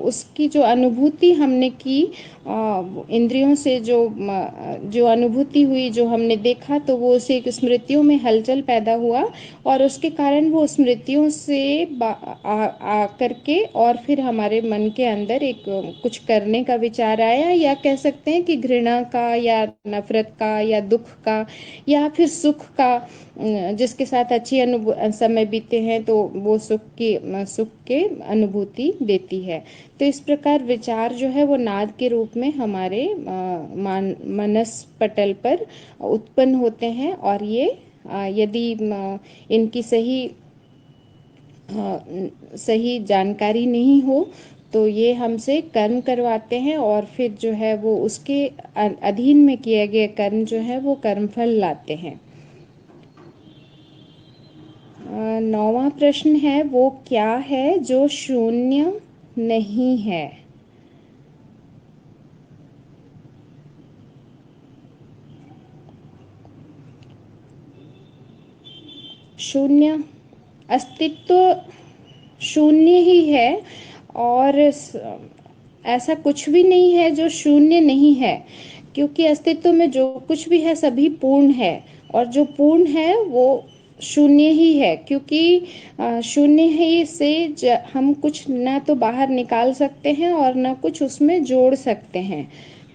उसकी जो अनुभूति हमने की, इंद्रियों से जो अनुभूति हुई, जो हमने देखा, तो वो उसे एक स्मृतियों में हलचल पैदा हुआ और उसके कारण वो स्मृतियों से आ करके और फिर हमारे मन के अंदर एक कुछ करने का विचार आया, या कह सकते हैं कि घृणा का या नफरत का या दुख का या फिर सुख का, जिसके साथ अच्छी समय बीते हैं तो वो सुख के अनुभूति देती है। तो इस प्रकार विचार जो है वो नाद के रूप में हमारे मनस पटल पर उत्पन्न होते हैं और ये यदि इनकी सही जानकारी नहीं हो तो ये हमसे कर्म करवाते हैं और फिर जो है वो उसके अधीन में किए गए कर्म जो है वो कर्मफल लाते हैं। 9वां प्रश्न है, वो क्या है जो शून्य नहीं है? शून्य, अस्तित्व शून्य ही है और ऐसा कुछ भी नहीं है जो शून्य नहीं है, क्योंकि अस्तित्व में जो कुछ भी है सभी पूर्ण है और जो पूर्ण है वो शून्य ही है, क्योंकि शून्य ही से हम कुछ ना तो बाहर निकाल सकते हैं और ना कुछ उसमें जोड़ सकते हैं।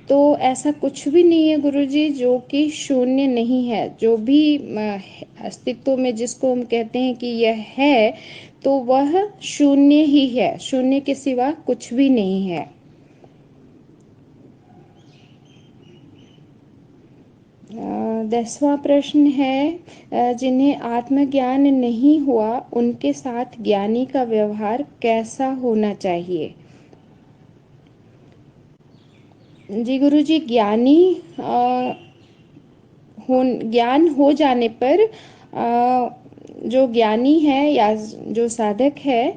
तो ऐसा कुछ भी नहीं है गुरुजी जो कि शून्य नहीं है। जो भी अस्तित्व में जिसको हम कहते हैं कि यह है, तो वह शून्य ही है, शून्य के सिवा कुछ भी नहीं है। 10वां प्रश्न है, जिन्हें आत्मज्ञान नहीं हुआ उनके साथ ज्ञानी का व्यवहार कैसा होना चाहिए? जी गुरुजी, ज्ञान हो जाने पर जो ज्ञानी है या जो साधक है,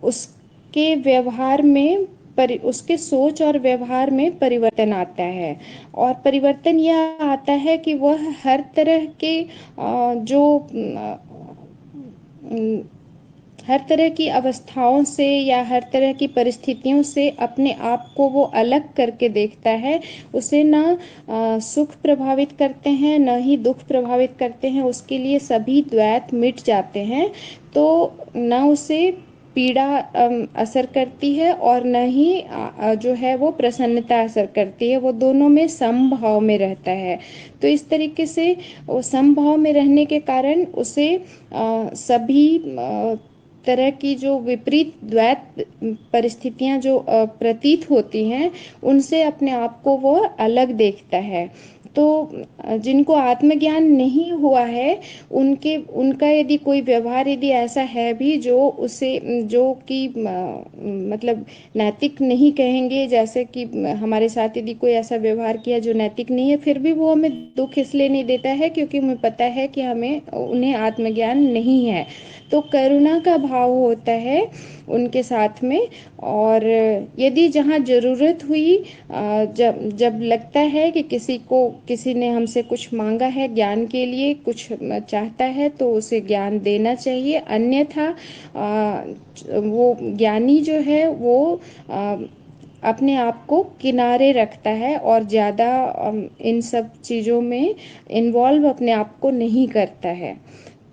उसके व्यवहार में उसके सोच और व्यवहार में परिवर्तन आता है और परिवर्तन यह आता है कि वह हर तरह के जो हर तरह की अवस्थाओं से या हर तरह की परिस्थितियों से अपने आप को वो अलग करके देखता है। उसे ना सुख प्रभावित करते हैं, न ही दुख प्रभावित करते हैं, उसके लिए सभी द्वैत मिट जाते हैं। तो न उसे पीड़ा असर करती है और न ही जो है वो प्रसन्नता असर करती है, वो दोनों में समभाव में रहता है। तो इस तरीके से वो समभाव में रहने के कारण उसे सभी तरह की जो विपरीत द्वैत परिस्थितियां जो प्रतीत होती हैं, उनसे अपने आप को वो अलग देखता है। तो जिनको आत्मज्ञान नहीं हुआ है, उनका यदि कोई व्यवहार यदि ऐसा है भी जो उसे जो कि मतलब नैतिक नहीं कहेंगे, जैसे कि हमारे साथ यदि कोई ऐसा व्यवहार किया जो नैतिक नहीं है, फिर भी वो हमें दुख इसलिए नहीं देता है क्योंकि हमें पता है कि उन्हें आत्मज्ञान नहीं है। तो करुणा का भाव होता है उनके साथ में। और यदि जहाँ ज़रूरत हुई, जब जब लगता है कि किसी ने हमसे कुछ मांगा है ज्ञान के लिए, कुछ चाहता है, तो उसे ज्ञान देना चाहिए। अन्यथा वो ज्ञानी जो है वो अपने आप को किनारे रखता है और ज़्यादा इन सब चीज़ों में इन्वॉल्व अपने आप को नहीं करता है।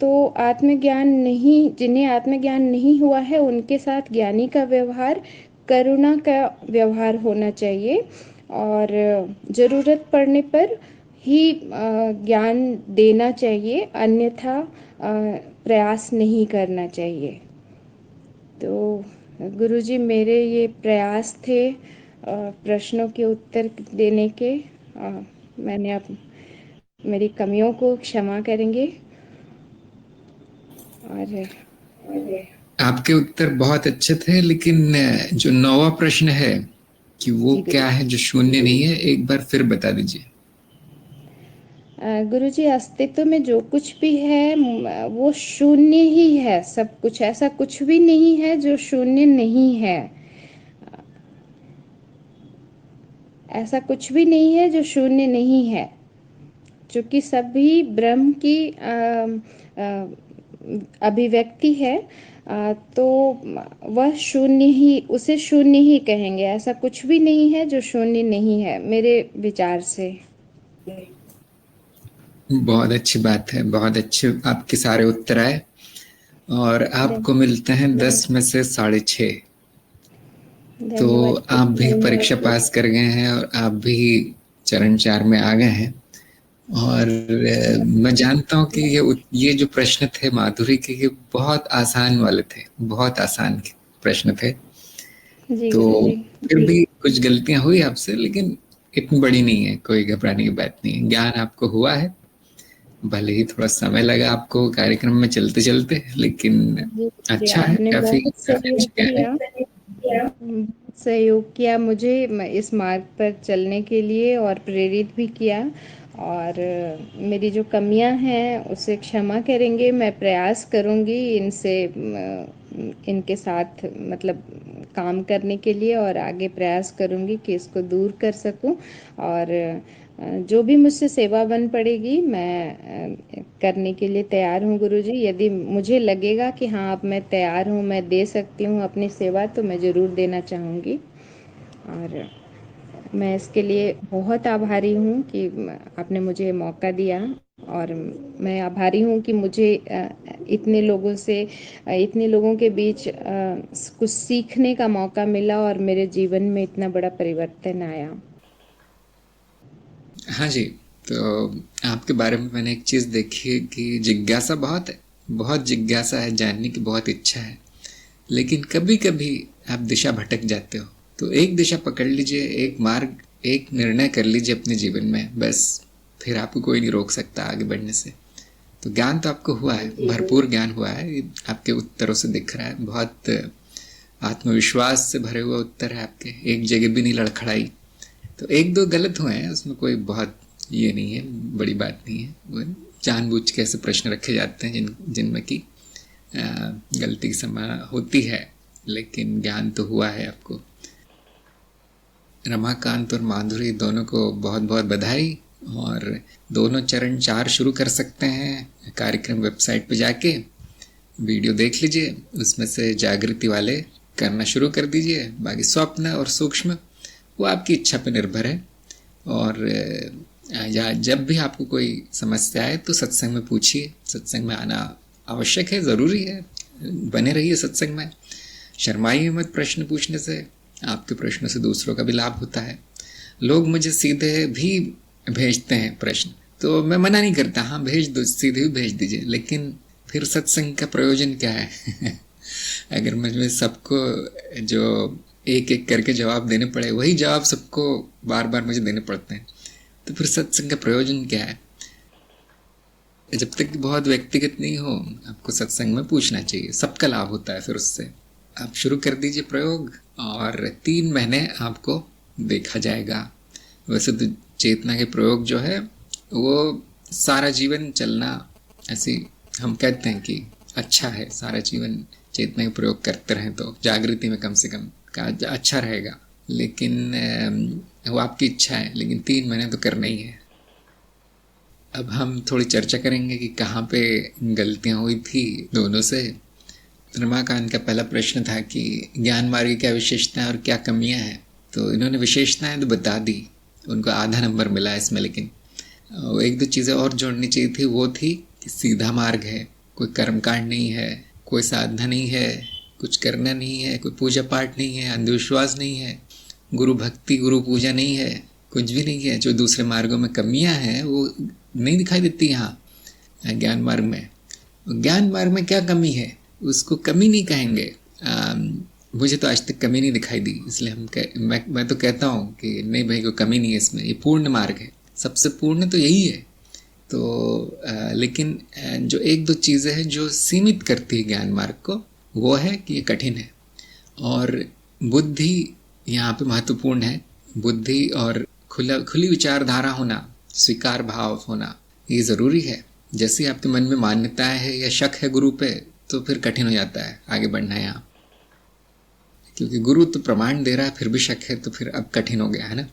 तो जिन्हें आत्मज्ञान नहीं हुआ है, उनके साथ ज्ञानी का व्यवहार करुणा का व्यवहार होना चाहिए और ज़रूरत पड़ने पर ही ज्ञान देना चाहिए, अन्यथा प्रयास नहीं करना चाहिए। तो गुरुजी, मेरे ये प्रयास थे प्रश्नों के उत्तर देने के। मैंने अब मेरी कमियों को क्षमा करेंगे। और आपके उत्तर बहुत अच्छे थे, लेकिन जो 9वां प्रश्न है कि वो जी क्या गुरुजी। है जो शून्य नहीं है, एक बार फिर बता दीजिए। गुरुजी, अस्तित्व में जो कुछ भी है वो शून्य ही है। सब कुछ, ऐसा कुछ भी नहीं है जो शून्य नहीं है। ऐसा कुछ भी नहीं है जो शून्य नहीं है, चूँकि सभी ब्रह्म की अभिव्यक्ति है। तो वह शून्य ही, उसे शून्य ही कहेंगे। ऐसा कुछ भी नहीं है जो शून्य नहीं है, मेरे विचार से। बहुत अच्छी बात है, बहुत अच्छे आपके सारे उत्तर आए और आपको मिलते हैं 10 में से 6.5। तो धन्यवाद आप भी गुरुजी। परीक्षा पास कर गए हैं और आप भी चरण 4 में आ गए हैं। और मैं जानता हूँ कि ये जो प्रश्न थे माधुरी के, ये बहुत आसान वाले थे, बहुत आसान प्रश्न थे। जी तो गुरुजी। फिर भी कुछ गलतियां हुई आपसे, लेकिन इतनी बड़ी नहीं है, कोई घबराने की बात नहीं है। ज्ञान आपको हुआ है, भले ही थोड़ा समय लगा आपको कार्यक्रम में चलते चलते, लेकिन जी जी, अच्छा है, आपने काफी बहुत काफी सहयोग अच्छा ज्ञान किया। सहयोग किया मुझे इस मार्ग पर चलने के लिए और प्रेरित भी किया। और मेरी जो कमियां हैं उसे क्षमा करेंगे। मैं प्रयास करूंगी इनके साथ मतलब काम करने के लिए, और आगे प्रयास करूंगी कि इसको दूर कर सकूं। और जो भी मुझसे सेवा बन पड़ेगी मैं करने के लिए तैयार हूँ गुरुजी। यदि मुझे लगेगा कि हाँ अब मैं तैयार हूँ, मैं दे सकती हूँ अपनी सेवा, तो मैं ज़रूर देना चाहूँगी। और मैं इसके लिए बहुत आभारी हूँ कि आपने मुझे मौका दिया। और मैं आभारी हूँ कि मुझे इतने लोगों के बीच कुछ सीखने का मौका मिला और मेरे जीवन में इतना बड़ा परिवर्तन आया। हाँ जी। तो आपके बारे में मैंने एक चीज देखी है कि जिज्ञासा बहुत है, बहुत जिज्ञासा है, जानने की बहुत इच्छा है, लेकिन कभी कभी आप दिशा भटक जाते हो। तो एक दिशा पकड़ लीजिए, एक मार्ग, एक निर्णय कर लीजिए अपने जीवन में, बस फिर आपको कोई नहीं रोक सकता आगे बढ़ने से। तो ज्ञान तो आपको हुआ है, भरपूर ज्ञान हुआ है, ये आपके उत्तरों से दिख रहा है। बहुत आत्मविश्वास से भरे हुए उत्तर है आपके, एक जगह भी नहीं लड़खड़ाई। तो एक दो गलत हुए हैं, उसमें कोई बहुत ये नहीं है, बड़ी बात नहीं है। वो जानबूझ के ऐसे प्रश्न रखे जाते हैं जिनमें की गलती समय होती है, लेकिन ज्ञान तो हुआ है आपको। रमाकांत और माधुरी दोनों को बहुत बहुत बधाई। और दोनों चरण 4 शुरू कर सकते हैं कार्यक्रम वेबसाइट पे जाके, वीडियो देख लीजिए, उसमें से जागृति वाले करना शुरू कर दीजिए। बाकी स्वप्न और सूक्ष्म वो आपकी इच्छा पर निर्भर है। और या जब भी आपको कोई समस्या आए तो सत्संग में पूछिए। सत्संग में आना आवश्यक है, ज़रूरी है, बने रहिए सत्संग में। शर्माइए मत प्रश्न पूछने से, आपके प्रश्नों से दूसरों का भी लाभ होता है। लोग मुझे सीधे भी भेजते हैं प्रश्न, तो मैं मना नहीं करता, हाँ भेज दो, सीधे भी भेज दीजिए, लेकिन फिर सत्संग का प्रयोजन क्या है? अगर मुझे सबको जो एक एक करके जवाब देने पड़े, वही जवाब सबको बार बार मुझे देने पड़ते हैं, तो फिर सत्संग का प्रयोजन क्या है? जब तक बहुत व्यक्तिगत नहीं हो, आपको सत्संग में पूछना चाहिए, सबका लाभ होता है। फिर उससे आप शुरू कर दीजिए प्रयोग, और 3 महीने आपको देखा जाएगा। वैसे तो चेतना के प्रयोग जो है वो सारा जीवन चलना, ऐसी हम कहते हैं कि अच्छा है, सारा जीवन चेतना के प्रयोग करते रहें तो जागृति में कम से कम का अच्छा रहेगा। लेकिन वो आपकी इच्छा है, लेकिन 3 महीने तो करना ही है। अब हम थोड़ी चर्चा करेंगे कि कहाँ पे गलतियाँ हुई थी दोनों से। रमाकांत का पहला प्रश्न था कि ज्ञान मार्ग की क्या विशेषताएं और क्या कमियां हैं। तो इन्होंने विशेषताएं तो बता दी, उनको आधा नंबर मिला इसमें, लेकिन 1-2 चीज़ें और जोड़नी चाहिए थी। वो थी कि सीधा मार्ग है, कोई कर्मकांड नहीं है, कोई साधना नहीं है, कुछ करना नहीं है, कोई पूजा पाठ नहीं है, अंधविश्वास नहीं है, गुरु भक्ति गुरु पूजा नहीं है, कुछ भी नहीं है। जो दूसरे मार्गों में कमियां हैं वो नहीं दिखाई देती यहाँ ज्ञान मार्ग में। ज्ञान मार्ग में क्या कमी है उसको कमी नहीं कहेंगे। मुझे तो आज तक कमी नहीं दिखाई दी, इसलिए मैं तो कहता हूँ कि नहीं भाई, कोई कमी नहीं है इसमें, ये पूर्ण मार्ग है, सबसे पूर्ण तो यही है। तो लेकिन जो 1-2 चीज़ें हैं जो सीमित करती है ज्ञान मार्ग को, वो है कि ये कठिन है, और बुद्धि यहाँ पे महत्वपूर्ण है। बुद्धि और खुली विचारधारा होना, स्वीकार भाव होना, ये ज़रूरी है। जैसे आपके मन में मान्यताएं है या शक है गुरु पे, तो फिर कठिन हो जाता है आगे बढ़ना यहाँ, क्योंकि गुरु तो प्रमाण दे रहा है फिर भी शक है, तो फिर अब कठिन हो गया है ना।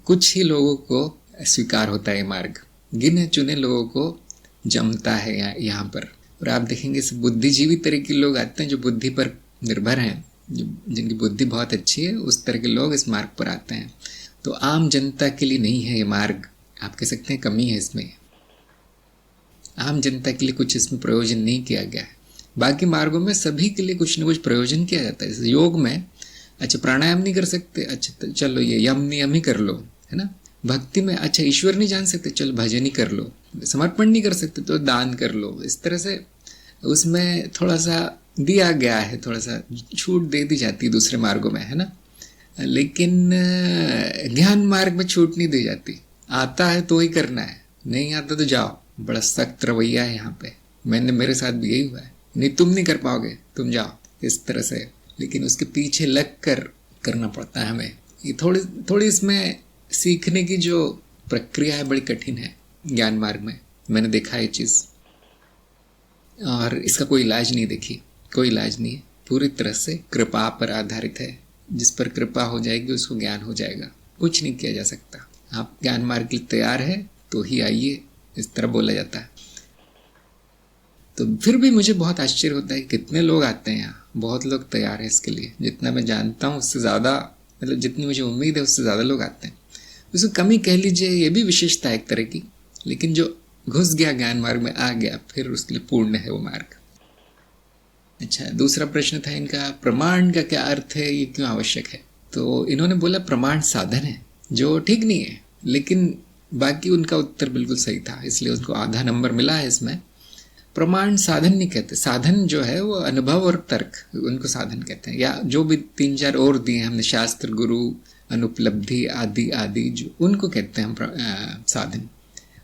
कुछ ही लोगों को स्वीकार होता है ये मार्ग, गिने चुने लोगों को जमता है यहाँ पर। और आप देखेंगे बुद्धिजीवी तरह के लोग आते हैं जो बुद्धि पर निर्भर हैं, जिनकी बुद्धि बहुत अच्छी है, उस तरह के लोग इस मार्ग पर आते हैं। तो आम जनता के लिए नहीं है ये मार्ग, आप कह सकते हैं कमी है इसमें। आम जनता के लिए कुछ इसमें प्रयोजन नहीं किया गया है। बाकी मार्गों में सभी के लिए कुछ न कुछ प्रयोजन किया जाता है। जैसे योग में अच्छा प्राणायाम नहीं कर सकते, अच्छा तो चलो ये यम नियम ही कर लो, है ना। भक्ति में अच्छा ईश्वर नहीं जान सकते, चलो भजन ही कर लो। समर्पण नहीं कर सकते तो दान कर लो। इस तरह से उसमें थोड़ा सा दिया गया है, थोड़ा सा छूट दे दी जाती है दूसरे मार्गों में, है ना। लेकिन ज्ञान मार्ग में छूट नहीं दी जाती। आता है तो ही करना है, नहीं आता तो जाओ। बड़ा सख्त रवैया है यहाँ पे। मेरे साथ भी यही हुआ है, नहीं तुम नहीं कर पाओगे, तुम जाओ, इस तरह से। लेकिन उसके पीछे लग कर करना पड़ता है हमें। ये थोड़ी इसमें सीखने की जो प्रक्रिया है बड़ी कठिन है ज्ञान मार्ग में, मैंने देखा है ये चीज़। और इसका कोई इलाज नहीं, देखिए कोई इलाज नहीं है, पूरी तरह से कृपा पर आधारित है। जिस पर कृपा हो जाएगी उसको ज्ञान हो जाएगा, कुछ नहीं किया जा सकता। आप ज्ञान मार्ग के लिए तैयार है तो ही आइए, इस तरह बोला जाता है। तो फिर भी मुझे बहुत आश्चर्य होता है कितने लोग आते हैं यहाँ, बहुत लोग तैयार हैं इसके लिए। जितना मैं जानता हूँ उससे ज़्यादा, मतलब जितनी मुझे उम्मीद है उससे ज़्यादा लोग आते हैं। उसको कमी कह लीजिए, ये भी विशेषता है एक तरह की। लेकिन जो घुस गया ज्ञान मार्ग में आ गया, फिर उसके लिए पूर्ण है वो मार्ग। अच्छा, दूसरा प्रश्न था इनका, प्रमाण का क्या अर्थ है, ये क्यों आवश्यक है। तो इन्होंने बोला प्रमाण साधन है, जो ठीक नहीं है, लेकिन बाकी उनका उत्तर बिल्कुल सही था, इसलिए उनको आधा नंबर मिला है इसमें। प्रमाण साधन नहीं कहते, साधन जो है वो अनुभव और तर्क, उनको साधन कहते हैं। या जो भी 3-4 और दिए हमने, शास्त्र, गुरु, अनुपलब्धि आदि आदि, जो उनको कहते हैं हम साधन।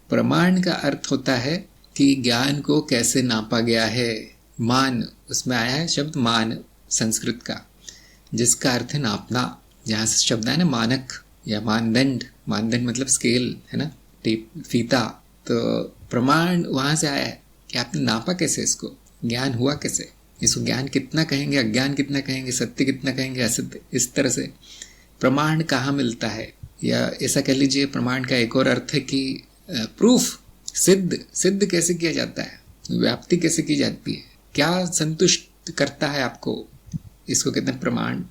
प्रमाण का अर्थ होता है कि ज्ञान को कैसे नापा गया है। मान, उसमें आया है शब्द मान संस्कृत का, जिसका अर्थ है नापना। जहाँ से शब्द है ना मानक या मानदंड, मानदंड मतलब स्केल, है ना, टेप, फीता। तो प्रमाण वहाँ से आया है कि आपने नापा कैसे इसको, ज्ञान हुआ कैसे, इसको ज्ञान कितना कहेंगे, अज्ञान कितना कहेंगे, सत्य कितना कहेंगे, असत्य। इस तरह से प्रमाण कहाँ मिलता है, या ऐसा कह लीजिए प्रमाण का एक और अर्थ है कि प्रूफ, सिद्ध कैसे किया जाता है, व्याप्ति कैसे की जाती है, क्या संतुष्ट करता है आपको, इसको कहते हैं प्रमाण।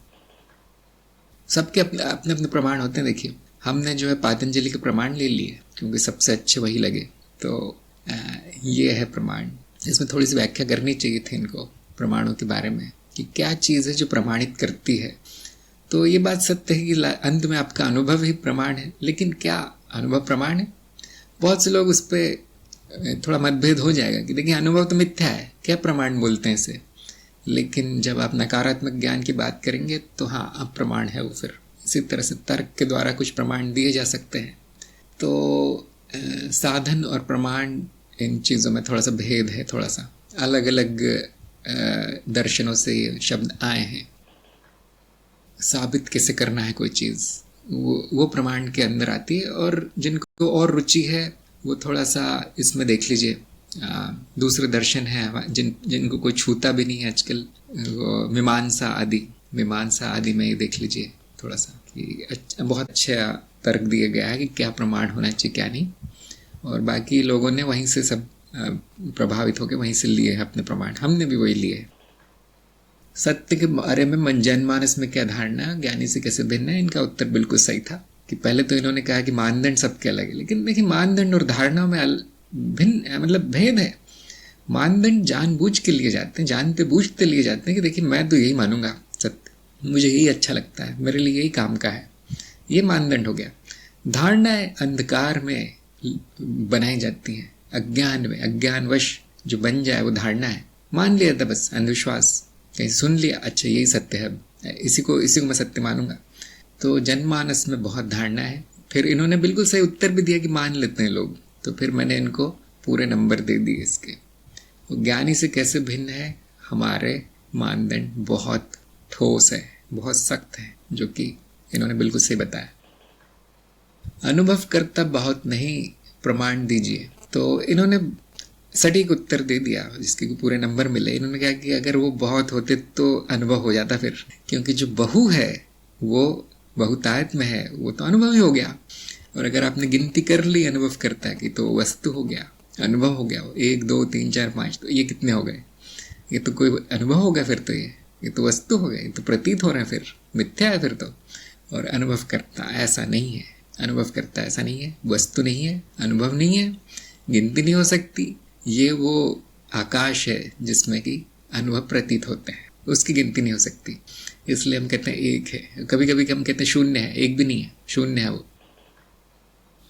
सबके अपने अपने अपने प्रमाण होते हैं। देखिए, हमने जो है पातंजलि के प्रमाण ले लिए क्योंकि सबसे अच्छे वही लगे, तो ये है प्रमाण। इसमें थोड़ी सी व्याख्या करनी चाहिए थी इनको, प्रमाणों के बारे में, कि क्या चीज़ है जो प्रमाणित करती है। तो ये बात सत्य है कि अंत में आपका अनुभव ही प्रमाण है, लेकिन क्या अनुभव प्रमाण है? बहुत से लोग उस पर थोड़ा मतभेद हो जाएगा कि देखिए अनुभव तो मिथ्या है, क्या प्रमाण बोलते हैं इसे। लेकिन जब आप नकारात्मक ज्ञान की बात करेंगे तो हाँ, अब प्रमाण है वो। फिर इसी तरह से तर्क के द्वारा कुछ प्रमाण दिए जा सकते हैं। तो साधन और प्रमाण, इन चीज़ों में थोड़ा सा भेद है, थोड़ा सा अलग अलग दर्शनों से ये शब्द आए हैं। साबित कैसे करना है कोई चीज़, वो प्रमाण के अंदर आती है। और जिनको और रुचि है वो थोड़ा सा इसमें देख लीजिए, दूसरे दर्शन है जिनको कोई छूता भी नहीं है आजकल, मीमांसा आदि में ये देख लीजिए थोड़ा सा कि बहुत अच्छा तर्क दिया गया है कि क्या प्रमाण होना चाहिए क्या नहीं। और बाकी लोगों ने वहीं से सब प्रभावित होकर वहीं से लिए हैं अपने प्रमाण, हमने भी वही लिए। सत्य के बारे में जनमानस में क्या धारणा, ज्ञानी से कैसे भिन्न है, इनका उत्तर बिल्कुल सही था कि पहले तो इन्होंने कहा कि मानदंड सबके अलग है, लेकिन देखिए मानदंड और धारणा में भिन्न मतलब भेद है। मानदंड जानबूझ के लिए जाते हैं, जानते बूझते लिए जाते हैं कि देखिए मैं तो यही मानूंगा सत्य, मुझे यही अच्छा लगता है, मेरे लिए यही काम का है, ये मानदंड हो गया। धारणाएं अंधकार में बनाई जाती हैं, अज्ञान में, अज्ञानवश जो बन जाए वो धारणा है। मान लिया था बस, अंधविश्वास, कहीं सुन लिया, अच्छा यही सत्य है, इसी को मैं सत्य मानूंगा। तो जनमानस में बहुत धारणा है। फिर इन्होंने बिल्कुल सही उत्तर भी दिया कि मान लेते हैं लोग, तो फिर मैंने इनको पूरे नंबर दे दिए इसके। तो ज्ञानी से कैसे भिन्न है, हमारे मानदंड बहुत ठोस है, बहुत सख्त है, जो कि इन्होंने बिल्कुल सही बताया। अनुभव करता बहुत नहीं, प्रमाण दीजिए। तो इन्होंने सटीक उत्तर दे दिया जिसके पूरे नंबर मिले। इन्होंने कहा कि अगर वो बहुत होते तो अनुभव हो जाता फिर, क्योंकि जो बहु है वो बहुतायत में है, वो तो अनुभव ही हो गया। और अगर आपने गिनती कर ली अनुभव करता है कि तो वस्तु हो गया, अनुभव हो गया। 1 2 3 4 5, तो ये कितने हो गए? ये तो कोई अनुभव हो गया फिर तो, ये तो वस्तु हो गया, ये तो प्रतीत हो रहा है, फिर मिथ्या है फिर तो। और अनुभव करता ऐसा नहीं है, अनुभव करता ऐसा नहीं है, वस्तु नहीं है, अनुभव नहीं है, गिनती नहीं हो सकती। ये वो आकाश है जिसमें कि अनुभव प्रतीत होते हैं, उसकी गिनती नहीं हो सकती। इसलिए हम कहते हैं एक है। कभी कभी हम कहते हैं शून्य है, एक भी नहीं है, शून्य है वो,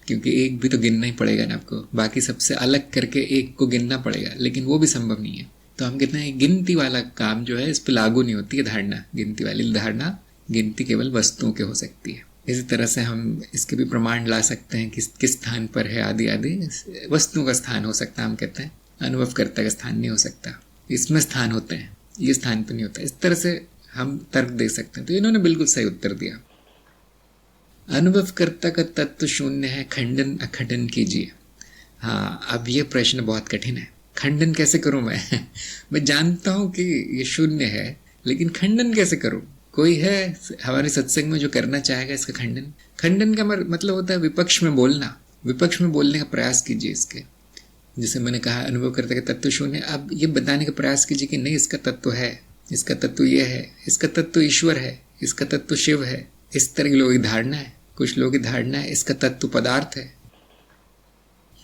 क्योंकि एक भी तो गिनना ही पड़ेगा ना आपको, बाकी सबसे अलग करके एक को गिनना पड़ेगा, लेकिन वो भी संभव नहीं है। तो हम कहते हैं गिनती वाला काम जो है इस पर लागू नहीं होती है धारणा, गिनती वाली धारणा, गिनती केवल वस्तुओं के हो सकती है। इसी तरह से हम इसके भी प्रमाण ला सकते हैं कि किस स्थान पर है, आदि आदि वस्तुओं का स्थान हो सकता है। हम कहते हैं अनुभवकर्ता का स्थान नहीं हो सकता, इसमें स्थान होते हैं, ये स्थान पर नहीं होता। इस तरह से हम तर्क दे सकते हैं। तो इन्होंने बिल्कुल सही उत्तर दिया। अनुभवकर्ता का तत्व शून्य है, खंडन अखंडन कीजिए। हाँ, अब ये प्रश्न बहुत कठिन है, खंडन कैसे करूं मैं मैं जानता हूं कि ये शून्य है, लेकिन खंडन कैसे करूं? कोई है हमारे सत्संग में जो करना चाहेगा इसका खंडन? खंडन का मतलब होता है विपक्ष में बोलना, विपक्ष में बोलने का प्रयास कीजिए इसके। जैसे मैंने कहा अनुभवकर्ता का तत्व शून्य, अब ये बताने का प्रयास कीजिए कि नहीं, इसका तत्व है, इसका तत्व ये है, इसका तत्व ईश्वर है, इसका तत्व शिव है। इस तरह के लोगों की धारणा है। कुछ लोगों की धारणा है इसका तत्व पदार्थ है।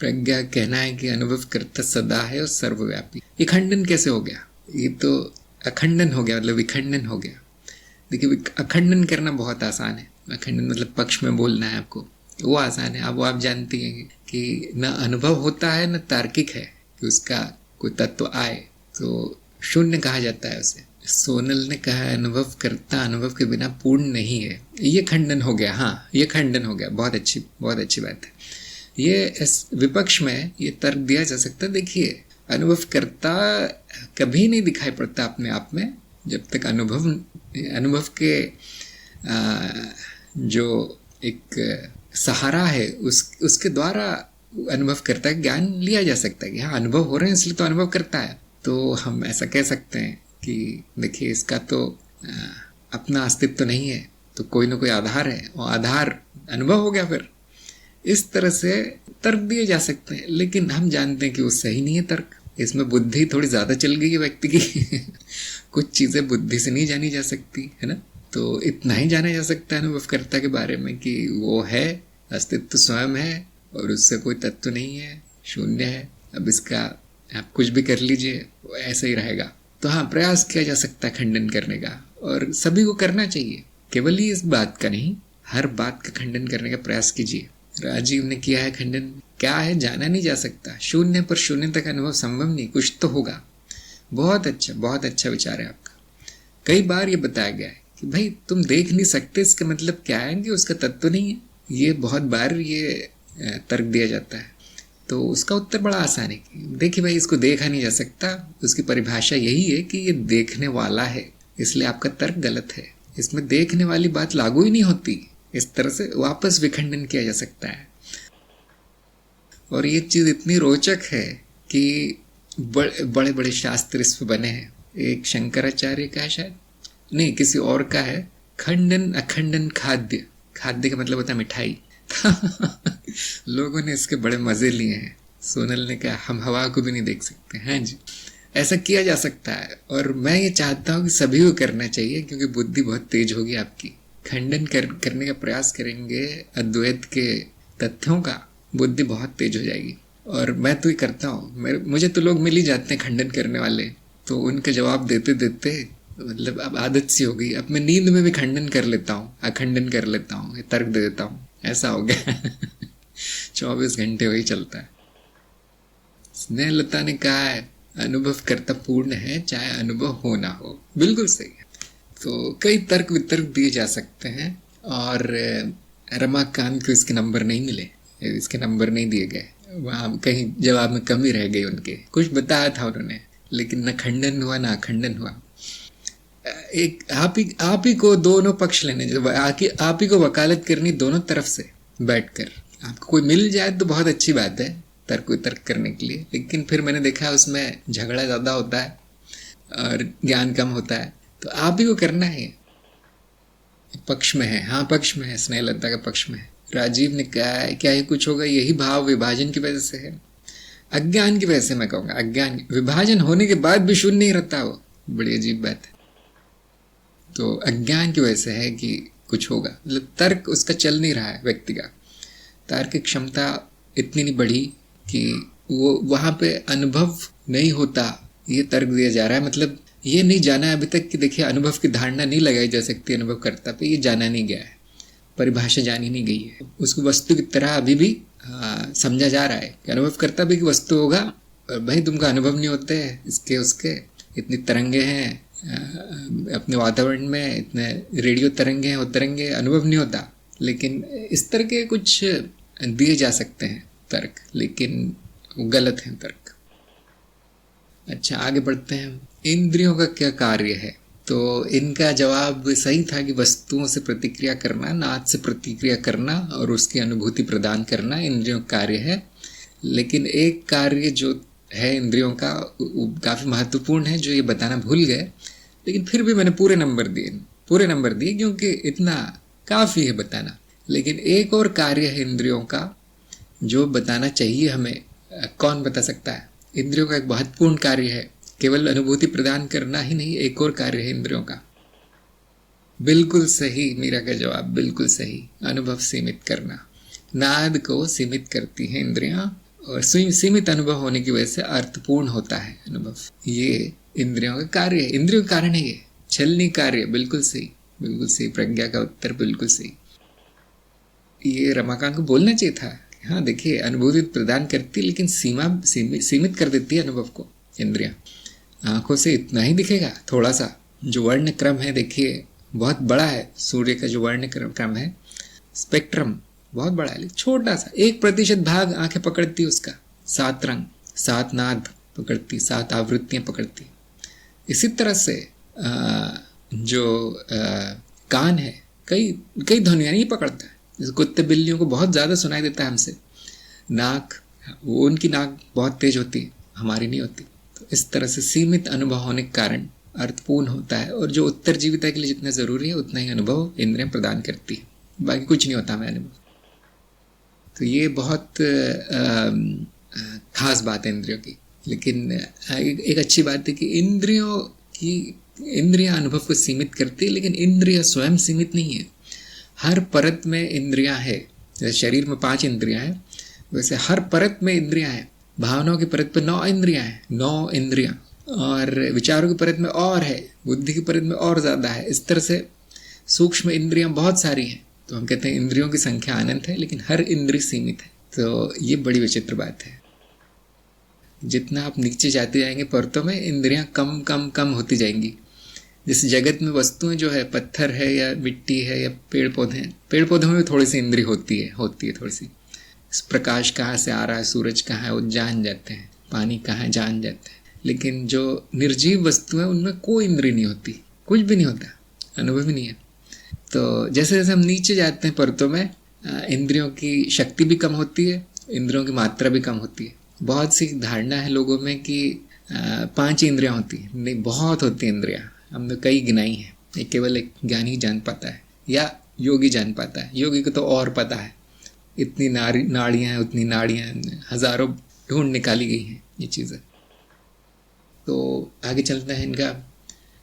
प्रज्ञा कहना है कि अनुभव करता सदा है और सर्वव्यापी। ये खंडन कैसे हो गया? ये तो अखंडन हो गया, मतलब विखंडन हो गया। देखिए, अखंडन करना बहुत आसान है। अखंडन मतलब पक्ष में बोलना है आपको, वो आसान है। अब वो आप जानती हैं कि न अनुभव होता है न तार्किक है कि उसका कोई तत्व आए, तो शून्य कहा जाता है उसे। सोनल ने कहा अनुभव करता अनुभव के बिना पूर्ण नहीं है। ये खंडन हो गया। हाँ, ये खंडन हो गया। बहुत अच्छी बात है। ये इस विपक्ष में ये तर्क दिया जा सकता है। देखिए, अनुभव करता कभी नहीं दिखाई पड़ता अपने आप में जब तक अनुभव के जो एक सहारा है उसके द्वारा अनुभव करता है, ज्ञान लिया जा सकता है कि हाँ अनुभव हो रहे हैं इसलिए तो अनुभव करता है। तो हम ऐसा कह सकते हैं कि देखिए, इसका तो अपना अस्तित्व तो नहीं है, तो कोई ना कोई आधार है, और आधार अनुभव हो गया। फिर इस तरह से तर्क दिए जा सकते हैं, लेकिन हम जानते हैं कि वो सही नहीं है तर्क। इसमें बुद्धि थोड़ी ज़्यादा चल गई है व्यक्ति की। कुछ चीज़ें बुद्धि से नहीं जानी जा सकती है ना। तो इतना ही जाना जा सकता है अनुभवकर्ता के बारे में कि वो है, अस्तित्व स्वयं है और उससे कोई तत्व नहीं है, शून्य है। अब इसका आप कुछ भी कर लीजिए वो ऐसा ही रहेगा। तो हाँ, प्रयास किया जा सकता है खंडन करने का, और सभी को करना चाहिए। केवल ही इस बात का नहीं, हर बात का खंडन करने का प्रयास कीजिए। राजीव ने किया है खंडन। क्या है, जाना नहीं जा सकता, शून्य पर शून्य तक अनुभव संभव नहीं, कुछ तो होगा। बहुत अच्छा विचार है आपका। कई बार ये बताया गया है कि भाई तुम देख नहीं सकते, इसका मतलब क्या है कि उसका तत्व नहीं है। ये बहुत बार ये तर्क दिया जाता है। तो उसका उत्तर बड़ा आसान है कि देखिए भाई, इसको देखा नहीं जा सकता, उसकी परिभाषा यही है कि ये देखने वाला है, इसलिए आपका तर्क गलत है। इसमें देखने वाली बात लागू ही नहीं होती। इस तरह से वापस विखंडन किया जा सकता है। और ये चीज इतनी रोचक है कि बड़े बड़े शास्त्र इस पे बने हैं। एक शंकराचार्य का है शायद, नहीं किसी और का है, खंडन अखंडन खाद्य। खाद्य का मतलब होता है मिठाई। लोगों ने इसके बड़े मजे लिए हैं। सोनल ने कहा हम हवा को भी नहीं देख सकते। हाँ जी, ऐसा किया जा सकता है, और मैं ये चाहता हूँ कि सभी को करना चाहिए, क्योंकि बुद्धि बहुत तेज होगी आपकी। खंडन करने का प्रयास करेंगे अद्वैत के तथ्यों का, बुद्धि बहुत तेज हो जाएगी। और मैं तो ये करता हूँ, मुझे तो लोग मिल ही जाते हैं खंडन करने वाले, तो उनके जवाब देते देते मतलब अब आदत सी हो गई। अब मैं नींद में भी खंडन कर लेता हूँ, अखंडन कर लेता हूँ, तर्क दे देता हूँ, ऐसा हो गया। 24 घंटे वही चलता है। स्नेहलता ने कहा है अनुभव कर्ता पूर्ण है, चाहे अनुभव हो ना हो। बिल्कुल सही है। तो कई तर्क वितर्क दिए जा सकते हैं, और रमाकांत को इसके नंबर नहीं मिले, इसके नंबर नहीं दिए गए। वहाँ कहीं जवाब में कमी रह गई उनके। कुछ बताया था उन्होंने, लेकिन न खंडन हुआ ना अखंडन हुआ। एक आप ही को दोनों पक्ष लेने, आप ही को वकालत करनी दोनों तरफ से बैठकर। आपको कोई मिल जाए तो बहुत अच्छी बात है तर्क वितर्क करने के लिए, लेकिन फिर मैंने देखा उसमें झगड़ा ज्यादा होता है और ज्ञान कम होता है। तो आप ही को करना है। पक्ष में है, हाँ पक्ष में है, स्नेहलता का पक्ष में है। राजीव ने कहा है क्या ही कुछ होगा, यही भाव विभाजन की वजह से है, अज्ञान की वजह से। मैं कहूँगा अज्ञान, विभाजन होने के बाद भी शून्य नहीं रहता, वो बड़ी अजीब बात है। तो अज्ञान की वजह से है कि कुछ होगा, मतलब तर्क उसका चल नहीं रहा है व्यक्ति का। तार्किक क्षमता इतनी नहीं बढ़ी कि वो वहां पे अनुभव नहीं होता, ये तर्क दिया जा रहा है। मतलब ये नहीं जाना है अभी तक कि देखिए अनुभव की धारणा नहीं लगाई जा सकती अनुभव करता पे, ये जाना नहीं गया है, परिभाषा जानी नहीं गई है। उसको वस्तु की तरह अभी भी समझा जा रहा है कि अनुभव करता भी कि वस्तु होगा, और भाई तुमको अनुभव नहीं होते इसके उसके, इतनी तरंगे हैं अपने वातावरण में, इतने रेडियो तरंगे हैं, वो तरंगे, अनुभव नहीं होता। लेकिन इस तरह के कुछ दिए जा सकते हैं तर्क, लेकिन वो गलत हैं तर्क। अच्छा, आगे बढ़ते हैं। इंद्रियों का क्या कार्य है? तो इनका जवाब सही था कि वस्तुओं से प्रतिक्रिया करना, नाद से प्रतिक्रिया करना और उसकी अनुभूति प्रदान करना इंद्रियों का कार्य है। लेकिन एक कार्य जो है इंद्रियों का काफी महत्वपूर्ण है, जो ये बताना भूल गए, लेकिन फिर भी मैंने पूरे नंबर दिए क्योंकि इतना काफी है बताना। लेकिन एक और कार्य है इंद्रियों का जो बताना चाहिए हमें। कौन बता सकता है? इंद्रियों का एक महत्वपूर्ण कार्य है, केवल अनुभूति प्रदान करना ही नहीं, एक और कार्य है इंद्रियों का। बिल्कुल सही, मीरा का जवाब बिल्कुल सही, अनुभव सीमित करना। नाद को सीमित करती है इंद्रियां, और सीमित अनुभव होने की वजह से अर्थपूर्ण होता है अनुभव। ये इंद्रियों का कार्य है, इंद्रियों का कारण है ये, छलनी कार्य। बिल्कुल सही प्रज्ञा का उत्तर बिल्कुल सही। ये रमाकांत को बोलना चाहिए था, हाँ देखिए अनुभूति प्रदान करती है, लेकिन सीमित कर देती है अनुभव को इंद्रियां। आंखों से इतना ही दिखेगा, थोड़ा सा। जो वर्ण क्रम है देखिए बहुत बड़ा है, सूर्य का जो वर्ण क्रम है, स्पेक्ट्रम बहुत बड़ा है, छोटा सा 1% भाग आंखें पकड़ती, उसका 7 रंग, 7 नाद पकड़ती, 7 आवृत्तियां पकड़ती। इसी तरह से जो कान है, कई ध्वनियां नहीं पकड़ता है। जैसे कुत्ते बिल्लियों को बहुत ज्यादा सुनाई देता है हमसे। नाक, वो उनकी नाक बहुत तेज होती है, हमारी नहीं होती। तो इस तरह से सीमित अनुभव होने के कारण अर्थपूर्ण होता है, और जो उत्तरजीविता के लिए जितना जरूरी है उतना ही अनुभव इंद्रियां प्रदान करती है, बाकी कुछ नहीं होता हमें अनुभव। तो ये बहुत खास बात है इंद्रियों की। लेकिन एक अच्छी बात है कि इंद्रियां अनुभव को सीमित करती है, लेकिन इंद्रियां स्वयं सीमित नहीं है। हर परत में इंद्रियां है। जैसे शरीर में 5 इंद्रियां हैं, वैसे हर परत में इंद्रियां हैं। भावनाओं की परत पर 9 इंद्रियां हैं, 9 इंद्रियां, और विचारों की परत में और है, बुद्धि की परत में और ज़्यादा है। इस तरह से सूक्ष्म इंद्रियां बहुत सारी हैं। तो हम कहते हैं इंद्रियों की संख्या अनंत है, लेकिन हर इंद्रिय सीमित है। तो ये बड़ी विचित्र बात है। जितना आप नीचे जाते जाएंगे परतों में, इंद्रियां कम कम कम होती जाएंगी। जिस जगत में वस्तुएं जो है, पत्थर है या मिट्टी है या पेड़ पौधे हैं, पेड़ पौधों में भी थोड़ी सी इंद्रिय होती है थोड़ी सी। प्रकाश कहाँ से आ रहा है, सूरज कहाँ है, वो जान जाते हैं। पानी कहाँ है, जान जाते हैं। लेकिन जो निर्जीव वस्तु है उनमें कोई इंद्रिय नहीं होती, कुछ भी नहीं होता, अनुभव ही नहीं है। तो जैसे जैसे हम नीचे जाते हैं परतों में, इंद्रियों की शक्ति भी कम होती है, इंद्रियों की मात्रा भी कम होती है। बहुत सी धारणा है लोगों में कि 5 इंद्रियां होती हैं। नहीं, बहुत होती हैं इंद्रियां। हमने कई गिनाई हैं। ये केवल एक ज्ञानी जान पाता है या योगी जान पाता है। योगी को तो और पता है, इतनी नाड़ियाँ हैं, उतनी नाड़ियाँ, हजारों ढूंढ निकाली गई हैं ये चीज़ें। तो आगे चलते हैं। इनका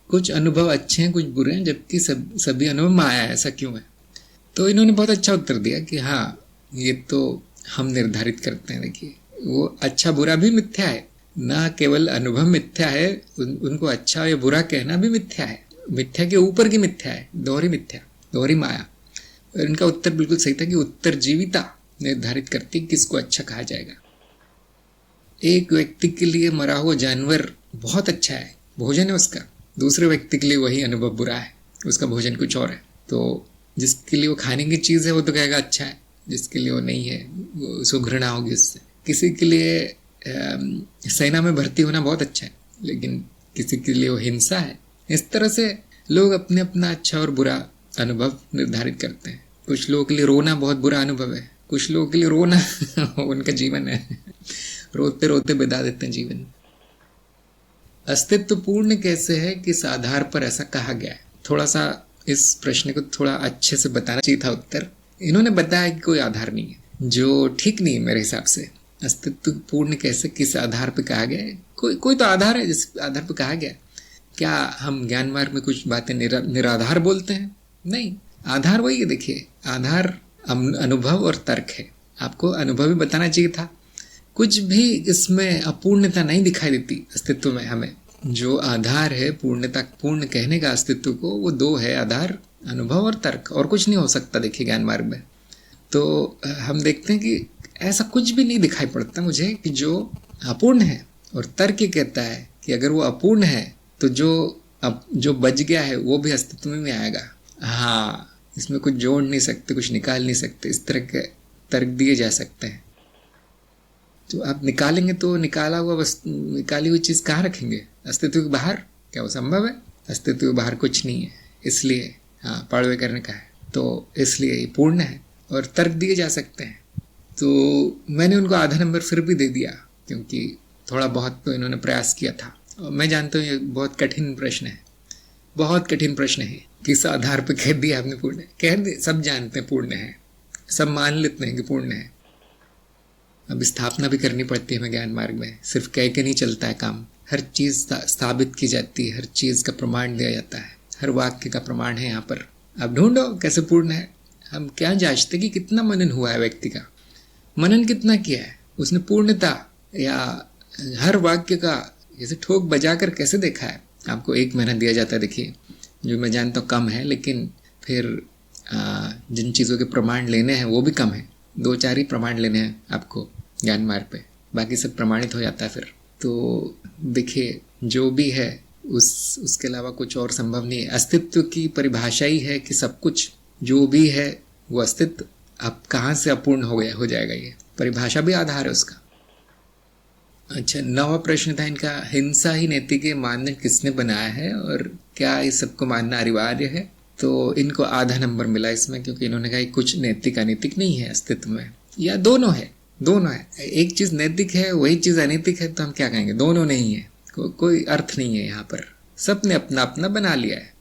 कुछ अनुभव अच्छे हैं, कुछ बुरे हैं, जबकि सभी अनुभव माया है। ऐसा क्यों है? तो इन्होंने बहुत अच्छा उत्तर दिया कि हाँ, ये तो हम निर्धारित करते हैं। देखिए, वो अच्छा बुरा भी मिथ्या है, ना केवल अनुभव मिथ्या है, उनको अच्छा या बुरा कहना भी मिथ्या है। मिथ्या के ऊपर की मिथ्या है, दोहरी मिथ्या, दोहरी माया। और इनका उत्तर बिल्कुल सही था कि उत्तरजीविता निर्धारित करती किसको अच्छा कहा जाएगा। एक व्यक्ति के लिए मरा हुआ जानवर बहुत अच्छा है, भोजन है उसका। दूसरे व्यक्ति के लिए वही अनुभव बुरा है, उसका भोजन कुछ और है। तो जिसके लिए वो खाने की चीज़ है वो तो कहेगा अच्छा है, जिसके लिए वो नहीं है उसको घृणा होगी उससे। किसी के लिए सेना में भर्ती होना बहुत अच्छा है, लेकिन किसी के लिए वो हिंसा है। इस तरह से लोग अपने अपना अच्छा और बुरा अनुभव निर्धारित करते हैं। कुछ लोगों के लिए रोना बहुत बुरा अनुभव है, कुछ लोगों के लिए रोना उनका जीवन है, रोते रोते बिता देते हैं जीवन। अस्तित्व पूर्ण कैसे है, किस आधार पर ऐसा कहा गया है? थोड़ा सा इस प्रश्न को थोड़ा अच्छे से बताना चाहिए था उत्तर। इन्होंने बताया कि कोई आधार नहीं है, जो ठीक नहीं है मेरे हिसाब से। अस्तित्व पूर्ण कैसे, किस आधार पर कहा गया है? कोई तो आधार है जिस आधार पर कहा गया। क्या हम ज्ञान मार्ग में कुछ बातें निराधार बोलते हैं? नहीं, आधार वही है। देखिए, आधार अनुभव और तर्क है। आपको अनुभव भी बताना चाहिए था। कुछ भी इसमें अपूर्णता नहीं दिखाई देती अस्तित्व में हमें। जो आधार है पूर्णता, पूर्ण कहने का अस्तित्व को, वो 2 है, आधार, अनुभव और तर्क, और कुछ नहीं हो सकता। देखिए ज्ञान मार्ग में तो हम देखते हैं कि ऐसा कुछ भी नहीं दिखाई पड़ता मुझे कि जो अपूर्ण है। और तर्क ये कहता है कि अगर वो अपूर्ण है तो जो बच गया है वो भी अस्तित्व में आएगा। हाँ, इसमें कुछ जोड़ नहीं सकते, कुछ निकाल नहीं सकते, इस तरह के तर्क दिए जा सकते हैं। तो आप निकालेंगे तो निकाली हुई चीज़ कहाँ रखेंगे? अस्तित्व के बाहर? क्या वो संभव है? अस्तित्व के बाहर कुछ नहीं है, इसलिए हाँ, पाड़वेकर ने कहा है, तो इसलिए ये पूर्ण है। और तर्क दिए जा सकते हैं। तो मैंने उनको आधा नंबर फिर भी दे दिया, क्योंकि थोड़ा बहुत तो इन्होंने प्रयास किया था। और मैं जानता हूँ ये बहुत कठिन प्रश्न है, बहुत कठिन प्रश्न है। किस आधार पर कह दिया आपने पूर्ण है? कह दिया, सब जानते हैं पूर्ण है, सब मान लेते हैं कि पूर्ण है। अब स्थापना भी करनी पड़ती है हमें ज्ञान मार्ग में, सिर्फ कह के नहीं चलता है काम। हर चीज़ स्थापित की जाती है, हर चीज़ का प्रमाण दिया जाता है, हर वाक्य का प्रमाण है यहाँ पर। अब ढूंढो कैसे पूर्ण है। हम क्या जांचते कि कितना मनन हुआ है व्यक्ति का, मनन कितना किया है उसने, पूर्णता या हर वाक्य का जैसे ठोक बजाकर कैसे देखा है। आपको 1 महीना दिया जाता है, देखिए, जो मैं जानता हूँ कम है, लेकिन फिर जिन चीज़ों के प्रमाण लेने हैं वो भी कम है। 2-4 ही प्रमाण लेने हैं आपको ज्ञान मार्ग पे, बाकी सब प्रमाणित हो जाता है फिर। तो देखिए, जो भी है उसके अलावा कुछ और संभव नहीं है। अस्तित्व की परिभाषा ही है कि सब कुछ जो भी है वो अस्तित्व। अब कहाँ से अपूर्ण हो जाएगा? ये परिभाषा भी आधार है उसका। अच्छा, 9वां प्रश्न था इनका, हिंसा ही नैतिक मानदंड किसने बनाया है और क्या इस सबको मानना अनिवार्य है? तो इनको आधा नंबर मिला इसमें, क्योंकि इन्होंने कहा कुछ नैतिक अनैतिक नहीं है अस्तित्व में, या दोनों है। एक चीज़ नैतिक है, वही चीज़ अनैतिक है, तो हम क्या कहेंगे? दोनों नहीं है, कोई अर्थ नहीं है यहाँ पर। सबने अपना अपना बना लिया है।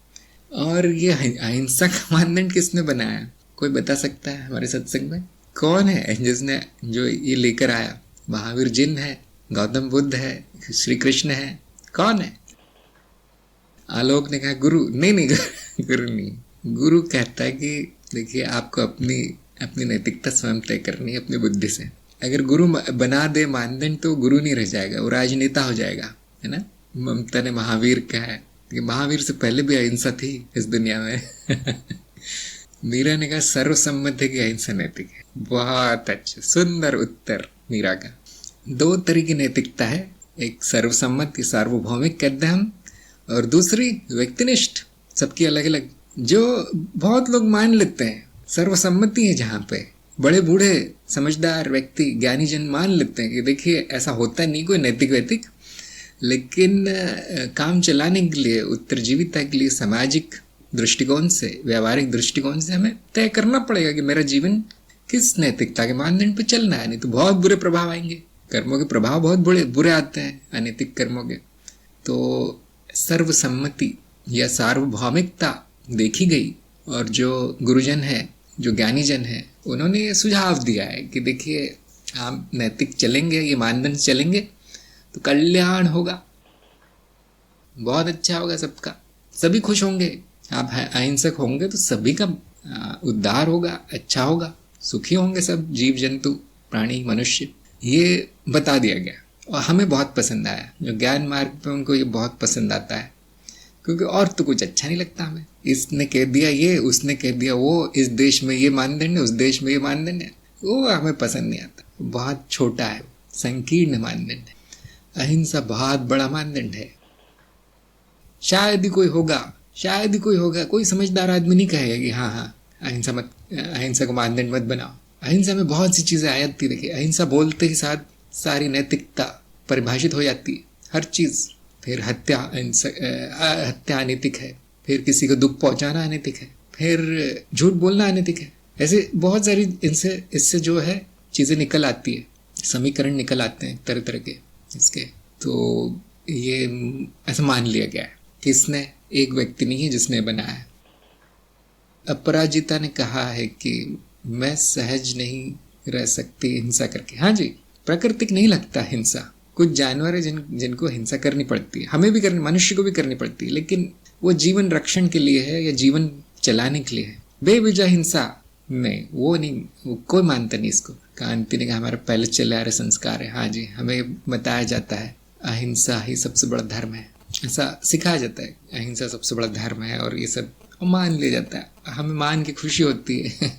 और ये अहिंसा का मानदंड किसने बनाया? कोई बता सकता है हमारे सत्संग में? कौन है जिसने, जो ये लेकर आया? महावीर जिन है, गौतम बुद्ध है, श्री कृष्ण है, कौन है? आलोक ने कहा गुरु। नहीं, गुरु नहीं। गुरु कहता है कि देखिए आपको अपनी नैतिकता स्वयं तय करनी है अपनी बुद्धि से। अगर गुरु बना दे मानदंड तो गुरु नहीं रह जाएगा, वो राजनेता हो जाएगा, है ना। ममता ने महावीर कहा है कि महावीर से पहले भी अहिंसा थी इस दुनिया में। मीरा ने कहा सर्वसम्मत है कि अहिंसा नैतिक है। बहुत अच्छा, सुंदर उत्तर मीरा का। 2 तरह की नैतिकता है, एक सर्वसम्मत की सार्वभौमिक कहते हैं हम, और दूसरी व्यक्तिनिष्ठ, सबकी अलग अलग, जो बहुत लोग मान लेते हैं। सर्वसम्मति है जहाँ पे बड़े बूढ़े समझदार व्यक्ति ज्ञानी जन मान लेते हैं कि देखिए ऐसा होता नहीं कोई नैतिक वैतिक, लेकिन काम चलाने के लिए, उत्तरजीविता के लिए, सामाजिक दृष्टिकोण से, व्यावहारिक दृष्टिकोण से हमें तय करना पड़ेगा कि मेरा जीवन किस नैतिकता के मानदंड पे चलना है, नहीं तो बहुत बुरे प्रभाव आएंगे। कर्मों के प्रभाव बहुत बुरे आते हैं अनैतिक कर्मों के। तो सर्वसम्मति या सार्वभौमिकता देखी गई, और जो गुरुजन है, जो ज्ञानी जन है, उन्होंने ये सुझाव दिया है कि देखिए आप नैतिक चलेंगे, ये मानदंड चलेंगे तो कल्याण होगा, बहुत अच्छा होगा, सबका, सभी खुश होंगे। आप अहिंसक होंगे तो सभी का उद्धार होगा, अच्छा होगा, सुखी होंगे सब जीव जंतु प्राणी मनुष्य। ये बता दिया गया और हमें बहुत पसंद आया। जो ज्ञान मार्ग पे उनको ये बहुत पसंद आता है, क्योंकि और तो कुछ अच्छा नहीं लगता हमें। इसने कह दिया ये, उसने कह दिया वो, इस देश में ये मानदंड है, उस देश में ये मानदंड है, वो हमें पसंद नहीं आता। बहुत छोटा है, संकीर्ण मानदंड है। अहिंसा बहुत बड़ा मानदंड है। शायद ही कोई होगा, कोई समझदार आदमी नहीं कहेगा कि हाँ अहिंसा को मानदंड मत बनाओ। अहिंसा में बहुत सी चीजें आ जाती है। देखिए अहिंसा बोलते ही साथ सारी नैतिकता परिभाषित हो जाती है, हर चीज। फिर हत्या अनैतिक है, फिर किसी को दुख पहुंचाना अनैतिक है, फिर झूठ बोलना अनैतिक है। ऐसे बहुत सारी इससे जो है चीजें निकल आती है, समीकरण निकल आते हैं तरह तरह के इसके। तो ये ऐसा मान लिया गया है कि इसने, एक व्यक्ति नहीं है जिसने बनाया है। अपराजिता ने कहा है कि मैं सहज नहीं रह सकती हिंसा करके। हाँ जी, प्राकृतिक नहीं लगता हिंसा। कुछ जानवर है जिनको हिंसा करनी पड़ती है, हमें भी करनी, मनुष्य को भी करनी पड़ती है, लेकिन वो जीवन रक्षण के लिए है या जीवन चलाने के लिए है। बेवजह हिंसा नहीं, वो कोई मानता नहीं इसको। कांति ने कहा हमारा पहले चले आ रहे संस्कार है। हाँ जी, हमें बताया जाता है अहिंसा ही सबसे बड़ा धर्म है, ऐसा सिखाया जाता है। अहिंसा सबसे बड़ा धर्म है और ये सब मान लिया जाता है, हमें मान की खुशी होती है।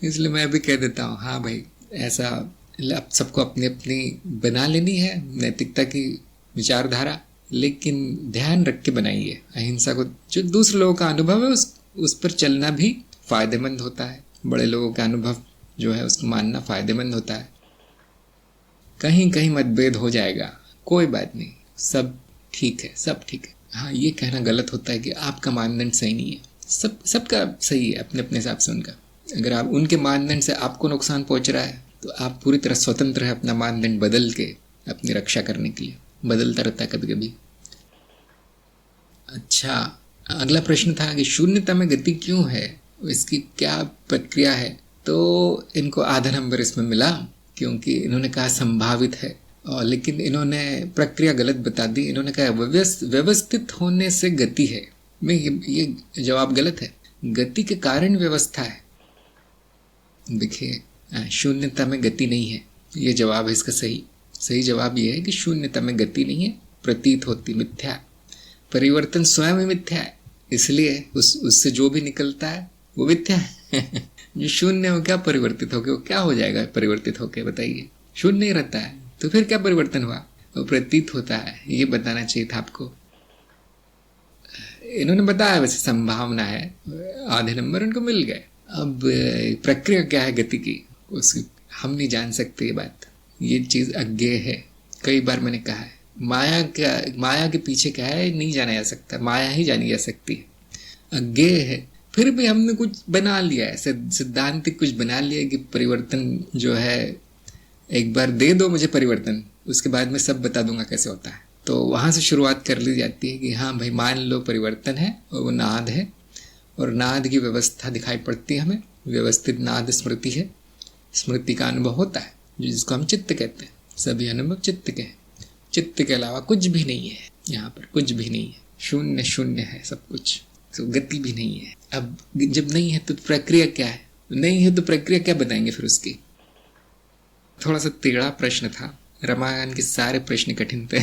इसलिए मैं भी कह देता हूँ हाँ भाई, ऐसा सबको अपनी अपनी बना लेनी है नैतिकता की विचारधारा, लेकिन ध्यान रख के बनाइए अहिंसा को। जो दूसरे लोगों का अनुभव है उस पर चलना भी फायदेमंद होता है। बड़े लोगों का अनुभव जो है उसको मानना फायदेमंद होता है। कहीं कहीं मतभेद हो जाएगा, कोई बात नहीं, सब ठीक है, सब ठीक है। हाँ, ये कहना गलत होता है कि आपका मानदंड सही नहीं है। सबका सही है अपने अपने हिसाब से उनका। अगर आप उनके मानदंड से आपको नुकसान पहुंच रहा है तो आप पूरी तरह स्वतंत्र है अपना मानदंड बदल के अपनी रक्षा करने के लिए। बदलता रहता है कभी कभी। अच्छा, अगला प्रश्न था कि शून्यता में गति क्यों है, इसकी क्या प्रक्रिया है। तो इनको आधा नंबर इसमें मिला क्योंकि इन्होंने कहा संभावित है, और लेकिन इन्होंने प्रक्रिया गलत बता दी। इन्होंने कहा व्यवस्थित होने से गति है। मैं ये जवाब गलत है। गति के कारण व्यवस्था है। देखिए, शून्यता में गति नहीं है, ये जवाब है इसका सही जवाब ये है कि शून्यता में गति नहीं है, प्रतीत होती, मिथ्या। परिवर्तन स्वयं ही मिथ्या है, इसलिए उससे जो भी निकलता है वो मिथ्या है। जो शून्य हो क्या परिवर्तित होके, वो क्या हो जाएगा परिवर्तित होके, बताइए। शून्य ही रहता है तो फिर क्या परिवर्तन हुआ, वो प्रतीत होता है। ये बताना चाहिए था आपको। इन्होंने बताया वैसे संभावना है, आधे नंबर उनको मिल गए। अब प्रक्रिया क्या है गति की, उसकी हम नहीं जान सकते। ये बात, ये चीज अज्ञेय है। कई बार मैंने कहा है, माया के पीछे क्या है नहीं जाना जा सकता, माया ही जानी जा सकती है, अज्ञेय है। फिर भी हमने कुछ बना लिया है, सिद्धांतिक कुछ बना लिया कि परिवर्तन जो है, एक बार दे दो मुझे परिवर्तन, उसके बाद मैं सब बता दूंगा कैसे होता है। तो वहां से शुरुआत कर ली जाती है कि हाँ भाई मान लो परिवर्तन है और वो नाद है, और नाद की व्यवस्था दिखाई पड़ती है हमें। व्यवस्थित नाद स्मृति है, स्मृति का अनुभव होता है जिसको हम चित्त कहते हैं। सभी अनुभव चित्त के हैं। चित्त के अलावा कुछ भी नहीं है, यहाँ पर कुछ भी नहीं है, शून्य शून्य है सब कुछ, तो गति भी नहीं है। अब जब नहीं है तो प्रक्रिया क्या है, नहीं है तो प्रक्रिया क्या बताएंगे फिर उसकी। थोड़ा सा टेढ़ा प्रश्न था, रामायण के सारे प्रश्न कठिन थे।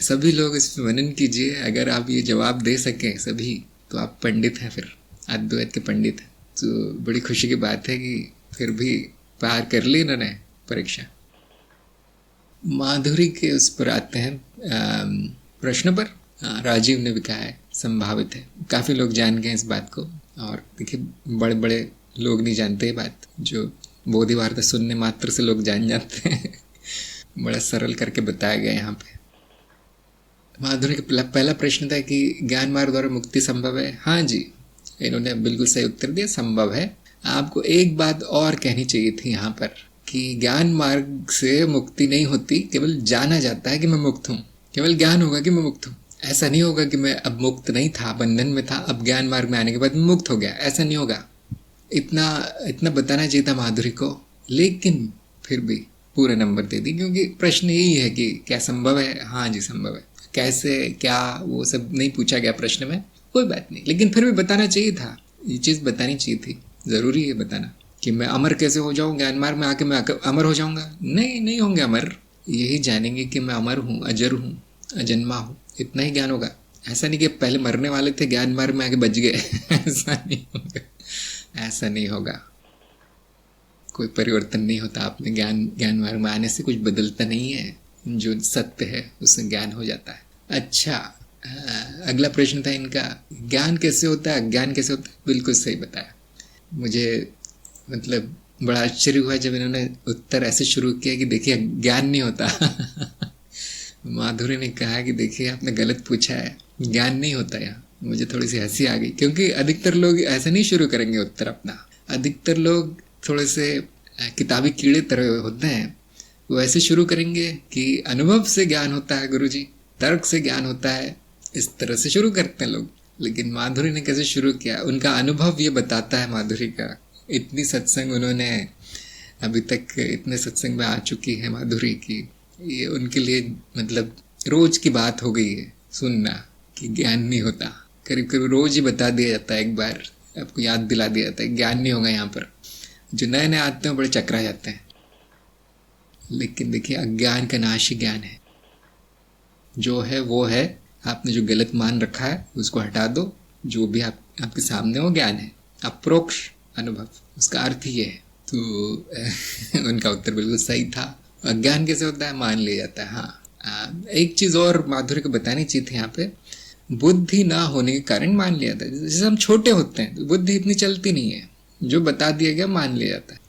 सभी लोग इस वर्णन कीजिए, अगर आप ये जवाब दे सकें सभी तो आप पंडित हैं, फिर अद्वैत के पंडित हैं। तो बड़ी खुशी की बात है कि फिर भी पार कर ली इन्होंने परीक्षा। माधुरी के उस पर आते हैं प्रश्न पर। राजीव ने भी कहा है संभावित है, काफ़ी लोग जान गए इस बात को। और देखिए बड़े बड़े लोग नहीं जानते ये बात, जो बोधि वार्ता सुनने मात्र से लोग जान जाते हैं। बड़ा सरल करके बताया गया यहाँ पे। माधुरी का पहला प्रश्न था कि ज्ञान मार्ग द्वारा मुक्ति संभव है। हाँ जी, इन्होंने बिल्कुल सही उत्तर दिया, संभव है। आपको एक बात और कहनी चाहिए थी यहाँ पर कि ज्ञान मार्ग से मुक्ति नहीं होती, केवल जाना जाता है कि मैं मुक्त हूँ, केवल ज्ञान होगा कि मैं मुक्त हूँ। ऐसा नहीं होगा कि मैं अब मुक्त नहीं था, बंधन में था, अब ज्ञान मार्ग में आने के बाद मुक्त हो गया, ऐसा नहीं होगा। इतना बताना चाहिए था माधुरी को, लेकिन फिर भी पूरे नंबर दे दी, क्योंकि प्रश्न यही है कि क्या संभव है। हाँ जी संभव है, कैसे क्या वो सब नहीं पूछा गया प्रश्न में, कोई बात नहीं, लेकिन फिर भी बताना चाहिए था, ये चीज़ बतानी चाहिए थी। ज़रूरी है बताना कि मैं अमर कैसे हो जाऊँ, ज्ञान मार्ग में आके मैं अमर हो जाऊँगा। नहीं होंगे अमर, यही जानेंगे कि मैं अमर हूँ, अजर हूँ, अजन्मा हूँ, इतना ही ज्ञान होगा। ऐसा नहीं कि पहले मरने वाले थे, ज्ञान मार्ग में आके बच गए। ऐसा नहीं होगा, ऐसा नहीं होगा। कोई परिवर्तन नहीं होता आप में, ज्ञान मार्ग में आने से कुछ बदलता नहीं है, जो सत्य है उससे ज्ञान हो जाता है। अच्छा, अगला प्रश्न था इनका, ज्ञान कैसे होता है, अज्ञान कैसे होता है। बिल्कुल सही बताया। मुझे मतलब बड़ा आश्चर्य हुआ जब इन्होंने उत्तर ऐसे शुरू किया कि देखिए ज्ञान नहीं होता। माधुरी ने कहा कि देखिए आपने गलत पूछा है, ज्ञान नहीं होता यहाँ। मुझे थोड़ी सी हंसी आ गई, क्योंकि अधिकतर लोग ऐसे नहीं शुरू करेंगे उत्तर अपना। अधिकतर लोग थोड़े से किताबी कीड़े तरह होते हैं, वो ऐसे शुरू करेंगे कि अनुभव से ज्ञान होता है गुरुजी, तर्क से ज्ञान होता है, इस तरह से शुरू करते हैं लोग। लेकिन माधुरी ने कैसे शुरू किया, उनका अनुभव ये बताता है। माधुरी का इतनी सत्संग उन्होंने अभी तक, इतने सत्संग में आ चुकी है माधुरी की, ये उनके लिए मतलब रोज की बात हो गई है सुनना कि ज्ञान नहीं होता। करीब करीब रोज ही बता दिया जाता है, एक बार आपको याद दिला दिया जाता है ज्ञान नहीं होगा यहाँ पर। जो नए नए आते हैं बड़े चकरा जाते हैं। लेकिन देखिए अज्ञान का नाश ज्ञान है, जो है वो है। आपने जो गलत मान रखा है उसको हटा दो, जो भी आपके सामने हो ज्ञान है, अप्रोक्ष अनुभव, उसका अर्थ ये है। तो उनका उत्तर बिल्कुल सही था। अज्ञान कैसे होता है, मान लिया जाता है। हाँ, एक चीज और माधुरी को बतानी चाहिए थी यहाँ पे, बुद्धि ना होने के कारण मान लिया जाता है। जैसे हम छोटे होते हैं तो बुद्धि इतनी चलती नहीं है, जो बता दिया गया मान लिया जाता है।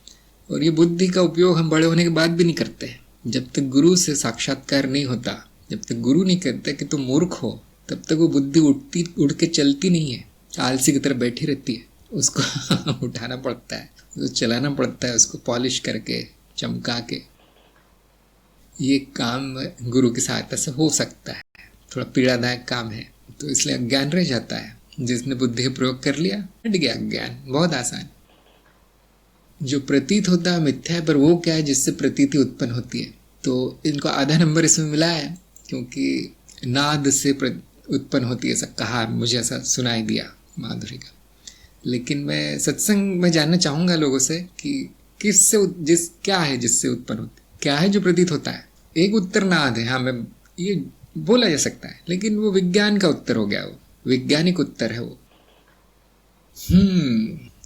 और ये बुद्धि का उपयोग हम बड़े होने के बाद भी नहीं करते हैं। जब तक गुरु से साक्षात्कार नहीं होता, जब तक गुरु नहीं कहता कि तुम मूर्ख हो, तब तक वो बुद्धि उड़ के चलती नहीं है, आलसी की तरह बैठी रहती है। उसको उठाना पड़ता है, उसको चलाना पड़ता है, उसको पॉलिश करके चमका के। ये काम गुरु की सहायता से हो सकता है, थोड़ा पीड़ादायक काम है, तो इसलिए अज्ञान रह जाता है। जिसने बुद्धि का प्रयोग कर लिया हट गया अज्ञान, बहुत आसान। जो प्रतीत होता है मिथ्या है, पर वो क्या है जिससे प्रतीति उत्पन्न होती है। तो इनको आधा नंबर इसमें मिला है, क्योंकि नाद से उत्पन्न होती है, ऐसा कहा, मुझे ऐसा सुनाई दिया माधुरी का। लेकिन मैं सत्संग में जानना चाहूँगा लोगों से कि क्या है जिससे उत्पन्न होती, क्या है जो प्रतीत होता है। एक उत्तर नाद है, हाँ मैं ये बोला जा सकता है, लेकिन वो विज्ञान का उत्तर हो गया, वो वैज्ञानिक उत्तर है वो।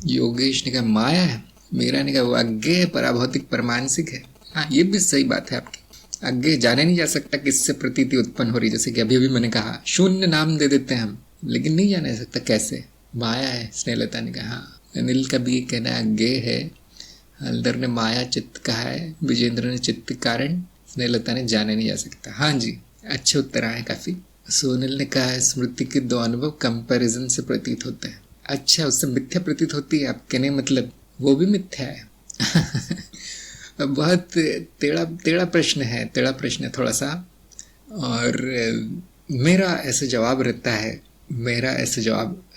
योगेश ने कहा माया है, मीरा ने कहा वो अज्ञेय पराभौतिक परमानसिक है। हाँ ये भी सही बात है आपकी, अज्ञेय जाने नहीं जा सकता किससे प्रतीति उत्पन्न हो रही। जैसे कि अभी मैंने कहा शून्य नाम दे देते हैं हम, लेकिन नहीं जाना जा सकता कैसे, माया है। स्नेहलता ने कहा, अनिल का भी कहना अज्ञेय है। हल्दर ने माया चित्त कहा है, विजेंद्र ने चित्त कारण, स्नेहलता ने जाने नहीं जा सकता। हाँ जी, अच्छे उत्तर आए काफी। सोनल ने कहा है स्मृति के दो अनुभव कंपैरिजन से प्रतीत होते हैं। अच्छा, उससे मिथ्या प्रतीत होती है, आप कहने मतलब वो भी मिथ्या है। बहुत टेढ़ा प्रश्न है थोड़ा सा। और मेरा ऐसे जवाब रहता है,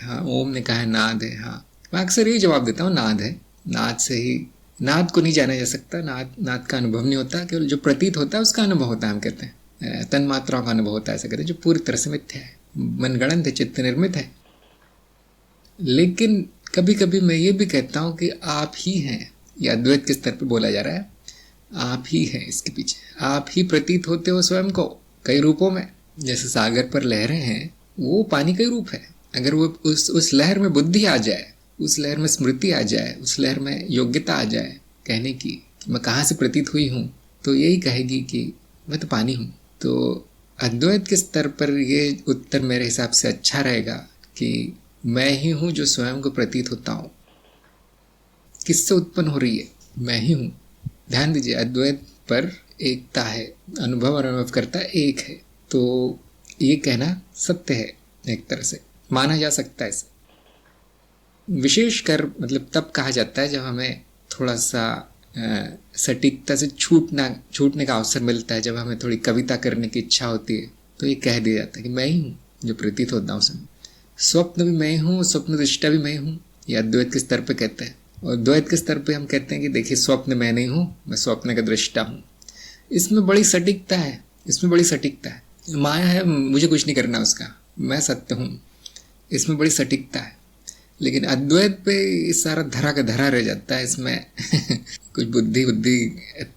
हाँ ओम ने कहा है नाद है। हाँ मैं अक्सर यही जवाब देता हूँ, नाद है, नाद से ही नाद को नहीं जाना जा सकता, नाद का अनुभव नहीं होता, केवल जो प्रतीत होता है उसका अनुभव होता है। हम कहते हैं तन मात्राओं का अनुभव होता है, ऐसा कहते हैं, जो पूरी तरह से मिथ्या है, मनगढ़ंत है, चित्त निर्मित है। लेकिन कभी कभी मैं ये भी कहता हूँ कि आप ही हैं, ये अद्वैत के स्तर पर बोला जा रहा है, आप ही हैं इसके पीछे, आप ही प्रतीत होते हो स्वयं को कई रूपों में। जैसे सागर पर लहरें हैं, वो पानी का रूप है। अगर वो उस लहर में बुद्धि आ जाए, उस लहर में स्मृति आ जाए, उस लहर में योग्यता आ जाए कहने की कि मैं कहाँ से प्रतीत हुई हूँ, तो यही कहेगी कि मैं तो पानी हूँ। तो अद्वैत के स्तर पर ये उत्तर मेरे हिसाब से अच्छा रहेगा कि मैं ही हूँ जो स्वयं को प्रतीत होता हूँ। किससे उत्पन्न हो रही है? मैं ही हूँ। ध्यान दीजिए, अद्वैत पर एकता है, अनुभव और अनुभवकर्ता एक है। तो ये कहना सत्य है, एक तरह से माना जा सकता है इसे। विशेषकर मतलब तब कहा जाता है जब हमें थोड़ा सा सटीकता से छूटने का अवसर मिलता है, जब हमें थोड़ी कविता करने की इच्छा होती है, तो ये कह दिया जाता है कि मैं ही हूँ जो प्रतीत होता हूँ उसमें। स्वप्न भी मैं हूँ, स्वप्न दृष्टा भी मैं हूँ, ये अद्वैत के स्तर पे कहते हैं। और द्वैत के स्तर पे हम कहते हैं कि देखिए स्वप्न मैं नहीं हूँ, मैं स्वप्न का दृष्टा हूँ। इसमें बड़ी सटीकता है, इसमें बड़ी सटीकता है। माया है, मुझे कुछ नहीं करना उसका, मैं सत्य हूँ, इसमें बड़ी सटीकता है। लेकिन अद्वैत पे सारा धरा का धरा रह जाता है, इसमें कुछ बुद्धि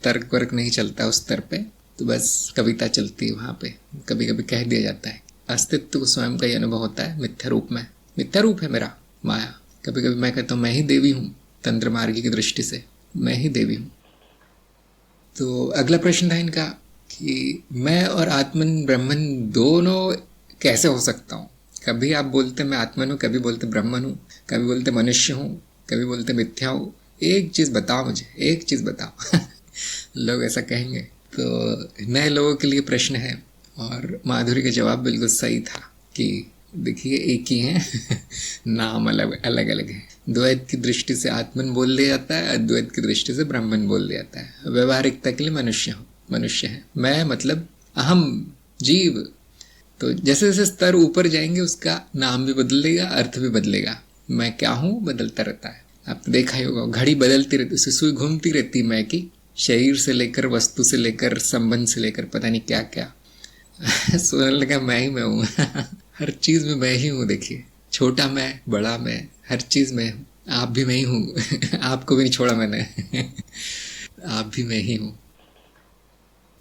तर्क वर्क नहीं चलता उस स्तर पे, तो बस कविता चलती है वहाँ पे। कभी कभी कह दिया जाता है अस्तित्व को स्वयं का ही अनुभव होता है मिथ्या रूप में। मिथ्या रूप है मेरा माया। कभी कभी मैं कहता हूँ मैं ही देवी हूँ, तंत्र मार्गी की दृष्टि से मैं ही देवी हूँ। तो अगला प्रश्न था इनका कि मैं और आत्मन ब्रह्मन दोनों कैसे हो सकता हूँ? कभी आप बोलते मैं आत्मन हूँ, कभी बोलते ब्रह्मन हूँ, कभी बोलते मनुष्य हूँ, कभी बोलते मिथ्या हूँ। एक चीज़ बताओ मुझे, एक चीज़ बताओ। लोग ऐसा कहेंगे। तो नए लोगों के लिए प्रश्न है, और माधुरी का जवाब बिल्कुल सही था कि देखिए एक ही है, नाम अलग अलग है। द्वैत की दृष्टि से आत्मन बोल दिया जाता है, अद्वैत की दृष्टि से ब्रह्मन बोल दिया जाता है। व्यवहारिकता के लिए मनुष्य है। मैं मतलब अहम जीव। तो जैसे जैसे स्तर ऊपर जाएंगे उसका नाम भी बदलेगा, अर्थ भी बदलेगा। मैं क्या हूँ बदलता रहता है। आपने देखा ही होगा, घड़ी बदलती रहती, उससे सुई घूमती रहती मैं की, शरीर से लेकर, वस्तु से लेकर, संबंध से लेकर, पता नहीं क्या क्या। सोचने लगा मैं ही मैं हूँ। हर चीज में मैं ही हूँ। देखिए, छोटा मैं, बड़ा मैं, हर चीज में हूँ। आप भी मैं ही हूँ। आपको भी नहीं छोड़ा मैंने। आप भी मैं ही हूँ।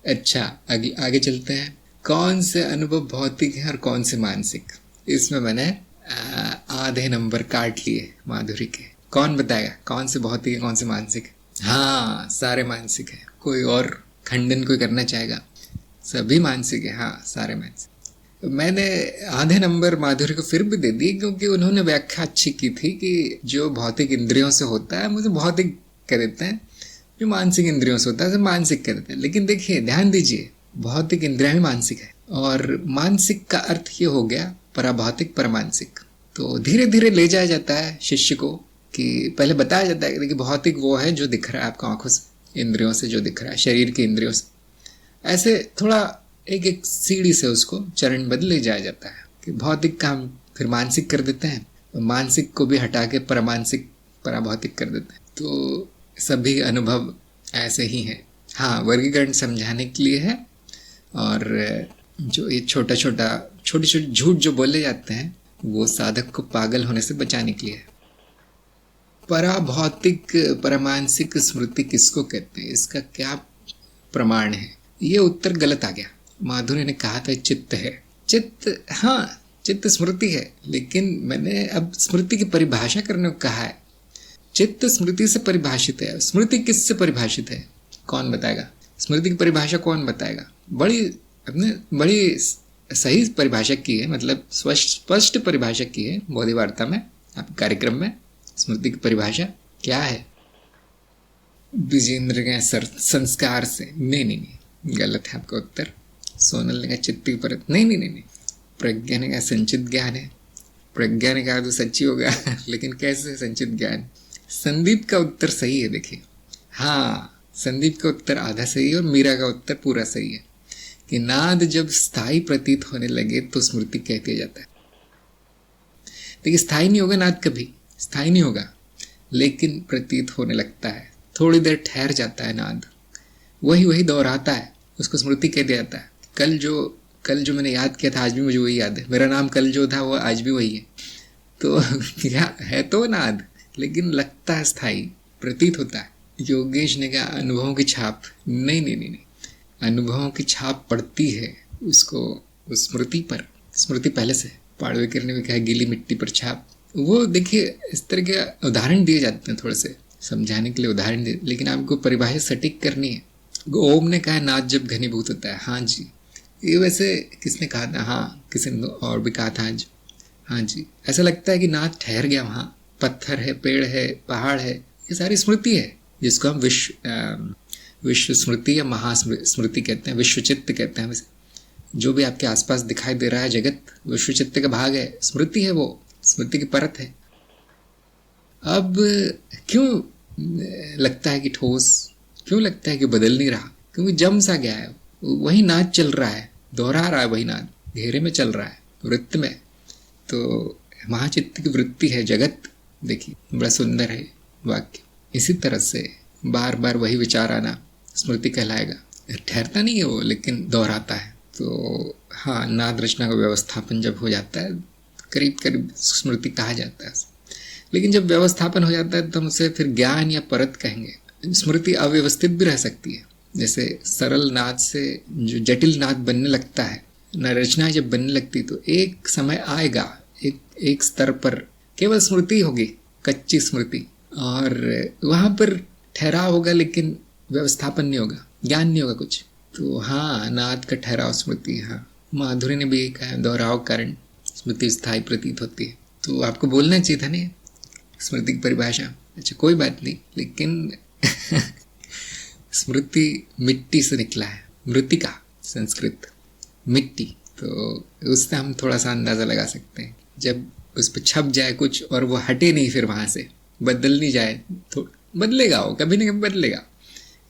अच्छा, आगे चलते हैं। कौन से अनुभव भौतिक है और कौन से मानसिक? इसमें मैंने आधे नंबर काट लिए माधुरी के। कौन बताएगा कौन से भौतिक है कौन से मानसिक है? हाँ, सारे मानसिक है। कोई और खंडन कोई करना चाहेगा? सभी मानसिक है। हाँ, सारे मानसिक। मैंने आधे नंबर माधुरी को फिर भी दे दिए क्योंकि उन्होंने व्याख्या अच्छी की थी कि जो भौतिक इंद्रियों से होता है मुझे भौतिक कह देते हैं, जो मानसिक इंद्रियों से होता है मानसिक कह देते हैं। लेकिन देखिए, ध्यान दीजिए, भौतिक इंद्रियां भी मानसिक है, और मानसिक का अर्थ ये हो गया पराभौतिक परमानसिक। तो धीरे धीरे ले जाया जाता है शिष्य को कि पहले बताया जाता है कि भौतिक वो है जो दिख रहा है आपको आंखों से, इंद्रियों से जो दिख रहा है, शरीर की इंद्रियों से। ऐसे थोड़ा एक एक सीढ़ी से उसको चरण बदले जाया जाता है कि भौतिक का हम फिर मानसिक कर देते हैं, मानसिक को भी हटा के परमानसिक पराभौतिक कर देते हैं। तो सभी अनुभव ऐसे ही हैं। हाँ, वर्गीकरण समझाने के लिए है, और जो ये छोटे छोटे झूठ जो बोले जाते हैं वो साधक को पागल होने से बचाने के लिए है। पराभौतिक परमानसिक स्मृति किसको कहते हैं? इसका क्या प्रमाण है? ये उत्तर गलत आ गया। माधुरी ने कहा था चित्त है। चित्त, हाँ, चित्त स्मृति है, लेकिन मैंने अब स्मृति की परिभाषा करने को कहा है। चित्त स्मृति से परिभाषित है। स्मृति किससे परिभाषित है? कौन बताएगा? स्मृति की परिभाषा कौन बताएगा? बड़ी सही परिभाषा की है, मतलब स्पष्ट परिभाषा की है बोधि वार्ता में, आपके कार्यक्रम में। स्मृति की परिभाषा क्या है? विजेंद्र के संस्कार से। नहीं, गलत है आपका उत्तर। सोनल ने कहा चित्त की परत। नहीं, प्रज्ञा ने कहा संचित ज्ञान है। प्रज्ञा ने कहा तो सच्ची होगा, लेकिन कैसे संचित ज्ञान? संदीप का उत्तर सही है। देखिए, हाँ, संदीप का उत्तर आधा सही है और मीरा का उत्तर पूरा सही है कि नाद जब स्थायी प्रतीत होने लगे तो स्मृति कह दिया जाता है। देखिए, स्थायी नहीं होगा नाद, कभी स्थायी नहीं होगा, लेकिन प्रतीत होने लगता है थोड़ी देर ठहर जाता है नाद, वही वही दोहराता है, उसको स्मृति कह दिया जाता है। कल जो मैंने याद किया था आज भी मुझे वही याद है, मेरा नाम कल जो था वो आज भी वही है। तो क्या है तो नाद, लेकिन लगता है स्थायी, प्रतीत होता है। योगेश ने कहा अनुभवों की छाप, नहीं नहीं नहीं नहीं, अनुभवों की छाप पड़ती है उसको उस स्मृति पर, स्मृति पहले से। पाड़वेकर ने भी कहा गीली मिट्टी पर छाप। वो देखिए इस तरह के उदाहरण दिए जाते हैं, थोड़े से समझाने के लिए उदाहरण दिए, लेकिन आपको परिभाषा सटीक करनी है। ओम ने कहा नाद जब घनीभूत होता है, हाँ जी, ये वैसे किसने कहा था, हाँ किसी ने और भी कहा था आज, हाँ जी, ऐसा लगता है कि नाद ठहर गया वहाँ, पत्थर है, पेड़ है, पहाड़ है, ये सारी स्मृति है, जिसको हम विश्व स्मृति या महास्मृति कहते हैं, विश्व चित्त कहते हैं। वैसे जो भी आपके आसपास दिखाई दे रहा है जगत विश्व चित्त का भाग है, स्मृति है, वो स्मृति की परत है। अब क्यों लगता है कि ठोस, क्यों लगता है कि बदल नहीं रहा, क्योंकि जम सा गया है, वही नाद चल रहा है, दोहरा रहा है वही नाद, घेरे में चल रहा है, वृत्त में। तो महाचित्त की वृत्ति है जगत, देखिए बड़ा सुंदर है वाक्य। इसी तरह से बार बार वही विचार आना स्मृति कहलाएगा, ठहरता नहीं है वो, लेकिन दोहराता है। तो हाँ, नाद रचना का व्यवस्थापन जब हो जाता है, करीब करीब स्मृति कहा जाता है। लेकिन जब व्यवस्थापन हो जाता है तो हम उसे फिर ज्ञान या परत कहेंगे। स्मृति अव्यवस्थित भी रह सकती है, जैसे सरल नाद से जो जटिल नाद बनने लगता है, न रचना जब बनने लगती तो एक समय आएगा, एक स्तर पर केवल स्मृति होगी, कच्ची स्मृति, और वहाँ पर ठहराव होगा, लेकिन व्यवस्थापन नहीं होगा, ज्ञान नहीं होगा कुछ। तो हाँ, नाद का ठहराव स्मृति। हाँ, माधुरी ने भी यही कहा, दोहराव कारण स्मृति स्थायी प्रतीत होती है। तो आपको बोलना चाहिए था नहीं स्मृति की परिभाषा। अच्छा कोई बात नहीं, लेकिन स्मृति मिट्टी से निकला है, मृतिका संस्कृत मिट्टी, तो उससे हम थोड़ा सा अंदाज़ा लगा सकते हैं। जब उस पर छप जाए कुछ और वो हटे नहीं, फिर वहाँ से बदल नहीं जाए, तो बदलेगा, वो कभी ना कभी बदलेगा,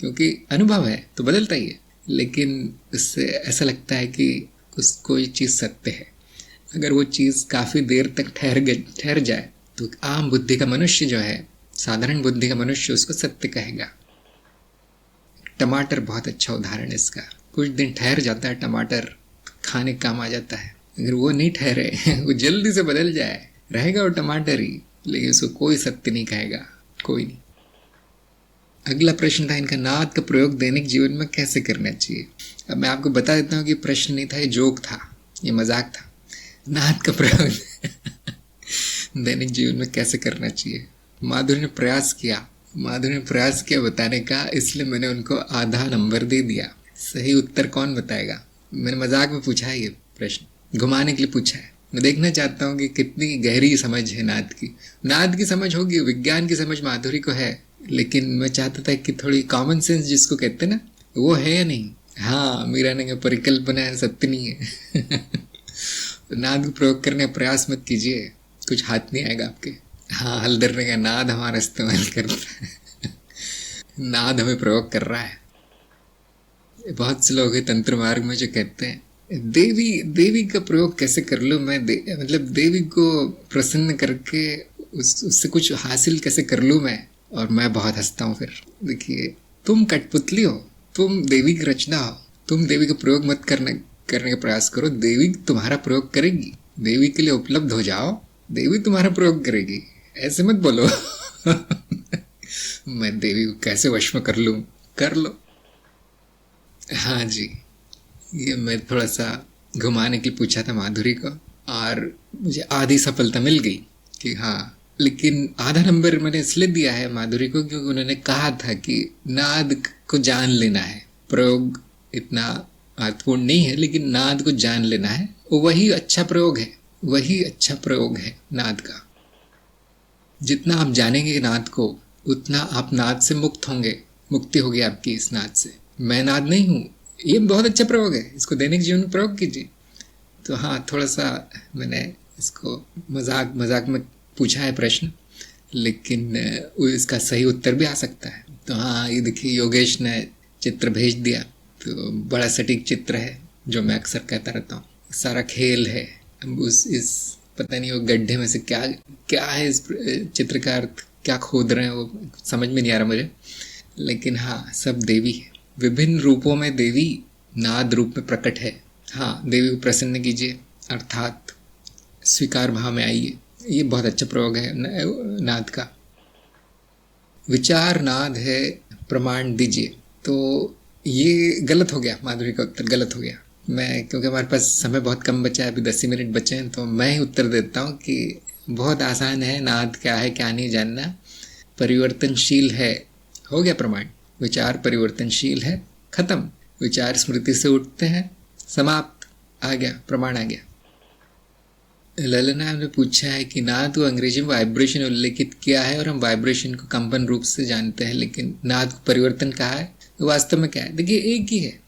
क्योंकि अनुभव है तो बदलता ही है। लेकिन उससे ऐसा लगता है कि कोई चीज़ सत्य है। अगर वो चीज़ काफ़ी देर तक ठहर जाए तो आम बुद्धि का मनुष्य जो है, साधारण बुद्धि का मनुष्य, उसको सत्य कहेगा। टमाटर बहुत अच्छा उदाहरण है इसका। कुछ दिन ठहर जाता है टमाटर, खाने का काम आ जाता है। अगर वो नहीं ठहरे, वो जल्दी से बदल जाए, रहेगा वो टमाटर ही, लेकिन उसको कोई सत्य नहीं कहेगा, कोई नहीं। अगला प्रश्न था इनका, नाद का प्रयोग दैनिक जीवन में कैसे करना चाहिए। अब मैं आपको बता देता हूँ कि प्रश्न नहीं था, ये जोक था, ये मजाक था। नाद का प्रयोग दैनिक जीवन में कैसे करना चाहिए। माधुरी ने प्रयास किया बताने का, इसलिए मैंने उनको आधा नंबर दे दिया। सही उत्तर कौन बताएगा। मैंने मजाक में पूछा है, ये प्रश्न घुमाने के लिए पूछा है। मैं देखना चाहता हूँ कि कितनी गहरी समझ है नाद की। नाद की समझ होगी, विज्ञान की समझ माधुरी को है, लेकिन मैं चाहता था कि थोड़ी कॉमन सेंस जिसको कहते हैं ना, वो है या नहीं। हाँ, मीरा ने कहा परिकल्पना है, सत्य नहीं है। नाद को प्रयोग करने का प्रयास मत कीजिए, कुछ हाथ नहीं आएगा आपके। हाँ, हल्दर ने कहा नाद हमारा इस्तेमाल करता है। नाद हमें प्रयोग कर रहा है। बहुत से लोग हैं तंत्र मार्ग में जो कहते हैं देवी का प्रयोग कैसे कर लूँ मैं, मतलब देवी को प्रसन्न करके उससे कुछ हासिल कैसे कर लूँ मैं। और मैं बहुत हंसता हूँ फिर। देखिए, तुम कठपुतली हो, तुम देवी की रचना हो, तुम देवी का प्रयोग मत करने का प्रयास करो। देवी तुम्हारा प्रयोग करेगी, देवी के लिए उपलब्ध हो जाओ, देवी तुम्हारा प्रयोग करेगी। ऐसे मत बोलो मैं देवी को कैसे वश में कर लूँ, कर लो। हाँ जी, ये मैं थोड़ा सा घुमाने के लिए पूछा था माधुरी को, और मुझे आधी सफलता मिल गई कि हाँ। लेकिन आधा नंबर मैंने इसलिए दिया है माधुरी को क्योंकि उन्होंने कहा था कि नाद को जान लेना है। प्रयोग इतना महत्वपूर्ण नहीं है, लेकिन नाद को जान लेना है, वही अच्छा प्रयोग है, वही अच्छा प्रयोग है नाद का। जितना आप जानेंगे नाद को, उतना आप नाद से मुक्त होंगे, मुक्ति होगी आपकी इस नाद से। मैं नाद नहीं हूँ, ये बहुत अच्छा प्रयोग है, इसको दैनिक जीवन में प्रयोग कीजिए। तो हाँ, थोड़ा सा मैंने इसको मजाक में पूछा है प्रश्न, लेकिन इसका सही उत्तर भी आ सकता है। तो हाँ, ये देखिए योगेश ने चित्र भेज दिया, तो बड़ा सटीक चित्र है, जो मैं अक्सर कहता रहता हूँ। सारा खेल है इस पता नहीं वो गड्ढे में से क्या है, इस चित्र का अर्थ क्या खोद रहे हैं वो समझ में नहीं आ रहा मुझे। लेकिन हाँ, सब देवी है, विभिन्न रूपों में देवी नाद रूप में प्रकट है। हाँ, देवी को प्रसन्न कीजिए अर्थात स्वीकार भाव में आइए। ये बहुत अच्छा प्रयोग है नाद का। विचार नाद है, प्रमाण दीजिए। तो ये गलत हो गया, माधुरी का उत्तर गलत हो गया। मैं, क्योंकि हमारे पास समय बहुत कम बचा है, अभी 10 मिनट बचे हैं, तो मैं ही उत्तर देता हूँ कि बहुत आसान है, नाद क्या है क्या नहीं जानना, परिवर्तनशील है, हो गया प्रमाण। विचार परिवर्तनशील है, खत्म। विचार स्मृति से उठते हैं, समाप्त, आ गया, प्रमाण आ गया। ललना ने पूछा है कि नाद को अंग्रेजी में वाइब्रेशन उल्लेखित किया है और हम वाइब्रेशन को कंपन रूप से जानते हैं, लेकिन नाद को परिवर्तन कहा है, तो वास्तव में क्या है? देखिए, एक ही है,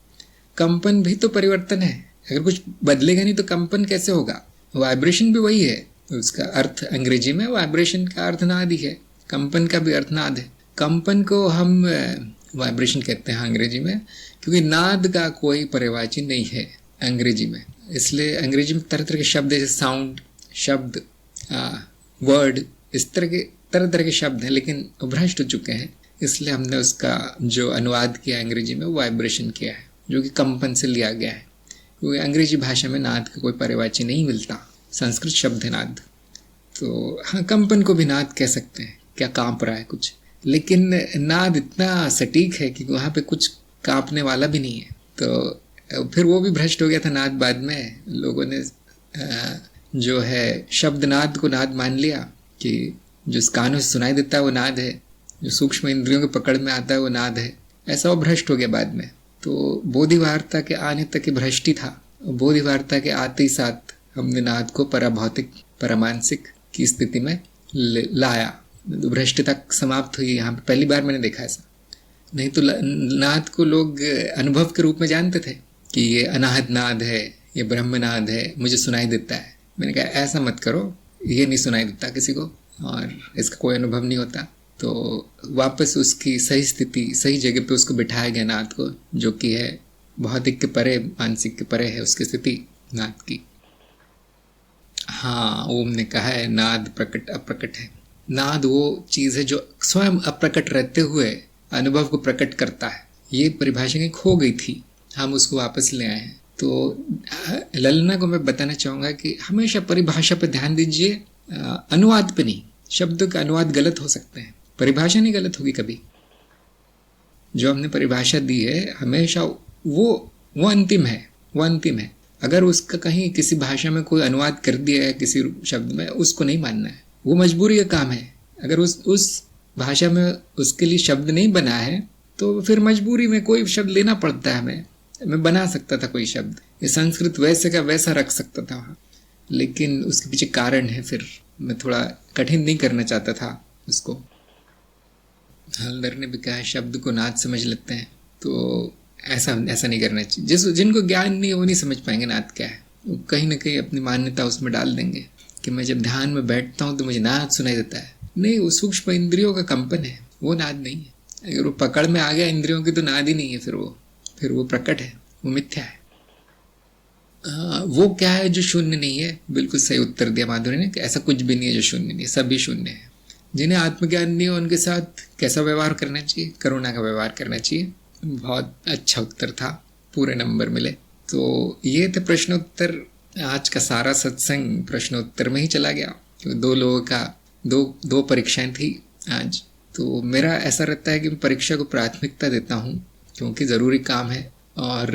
कंपन भी तो परिवर्तन है। अगर कुछ बदलेगा नहीं तो कंपन कैसे होगा? वाइब्रेशन भी वही है, उसका अर्थ अंग्रेजी में वाइब्रेशन का अर्थ नाद ही है, कंपन का भी अर्थ नाद है। कंपन को हम वाइब्रेशन कहते हैं अंग्रेजी में, क्योंकि नाद का कोई पर्यायवाची नहीं है अंग्रेजी में। इसलिए अंग्रेजी में तरह तरह के शब्द, जैसे साउंड शब्द, वर्ड, इस तरह तरह के शब्द हैं, लेकिन भ्रष्ट हो चुके हैं। इसलिए हमने उसका जो अनुवाद किया अंग्रेजी में, वाइब्रेशन किया है, जो कि कंपन से लिया गया है, क्योंकि अंग्रेजी भाषा में नाद का कोई पर्यायवाची नहीं मिलता। संस्कृत शब्द है नाद, तो हाँ, कंपन को भी नाद कह सकते हैं, क्या कांप रहा है कुछ, लेकिन नाद इतना सटीक है कि वहाँ पे कुछ कांपने वाला भी नहीं है। तो फिर वो भी भ्रष्ट हो गया था नाद। बाद में लोगों ने जो है शब्द नाद को नाद मान लिया कि जो कानों से सुनाई देता है वो नाद है, जो सूक्ष्म इंद्रियों के पकड़ में आता है वो नाद है। ऐसा वो भ्रष्ट हो गया बाद में। तो बोधिवार्ता के आने तक भ्रष्टि था। बोधिवार्ता के आते ही साथ हमने नाद को पराभौतिक परमानसिक की स्थिति में लाया, भ्रष्टता समाप्त हुई। यहाँ पे पहली बार मैंने देखा ऐसा। नहीं तो नाद को लोग अनुभव के रूप में जानते थे कि ये अनाहत नाद है, ये ब्रह्मनाद है, मुझे सुनाई देता है। मैंने कहा ऐसा मत करो, ये नहीं सुनाई देता किसी को और इसका कोई अनुभव नहीं होता। तो वापस उसकी सही स्थिति, सही जगह पे उसको बिठाया गया नाद को, जो कि है भौतिक के परे, मानसिक के परे है उसकी स्थिति नाद की। हाँ, ओम ने कहा है नाद प्रकट अप्रकट है। नाद वो चीज़ है जो स्वयं अप्रकट रहते हुए अनुभव को प्रकट करता है। ये परिभाषा कहीं खो गई थी, हम उसको वापस ले आए हैं। तो ललना को मैं बताना चाहूँगा कि हमेशा परिभाषा पर ध्यान दीजिए, अनुवाद पे नहीं। शब्द का अनुवाद गलत हो सकते हैं, परिभाषा नहीं गलत होगी कभी। जो हमने परिभाषा दी है हमेशा वो अंतिम है, वो अंतिम है। अगर उसका कहीं किसी भाषा में कोई अनुवाद कर दिया है किसी शब्द में, उसको नहीं मानना है, वो मजबूरी का काम है। अगर उस भाषा में उसके लिए शब्द नहीं बना है तो फिर मजबूरी में कोई शब्द लेना पड़ता है हमें। मैं बना सकता था कोई शब्द, ये संस्कृत वैसे का वैसा रख सकता था वहाँ, लेकिन उसके पीछे कारण है। फिर मैं थोड़ा कठिन नहीं करना चाहता था उसको। हल्दर ने भी कहा शब्द को नाद समझ लेते हैं, तो ऐसा नहीं करना चाहिए। जिनको ज्ञान नहीं है वो नहीं समझ पाएंगे नाद क्या है। वो कहीं ना कहीं अपनी मान्यता उसमें डाल देंगे कि मैं जब ध्यान में बैठता हूँ तो मुझे नाद सुनाई देता है। नहीं, वो सूक्ष्म इंद्रियों का कंपन है, वो नाद नहीं है। अगर वो पकड़ में आ गया इंद्रियों की तो नाद ही नहीं है, फिर वो प्रकट है, वो मिथ्या है। वो क्या है जो शून्य नहीं है? बिल्कुल सही उत्तर दिया माधुरी ने कि ऐसा कुछ भी नहीं है जो शून्य नहीं है, सभी शून्य है। जिन्हें आत्मज्ञान नहीं है उनके साथ कैसा व्यवहार करना चाहिए? करुणा का व्यवहार करना चाहिए। बहुत अच्छा उत्तर था, पूरे नंबर मिले। तो ये थे प्रश्नोत्तर। आज का सारा सत्संग प्रश्नोत्तर में ही चला गया, क्योंकि दो लोगों का दो परीक्षाएं थी आज। तो मेरा ऐसा रहता है कि मैं परीक्षा को प्राथमिकता देता हूँ, क्योंकि ज़रूरी काम है, और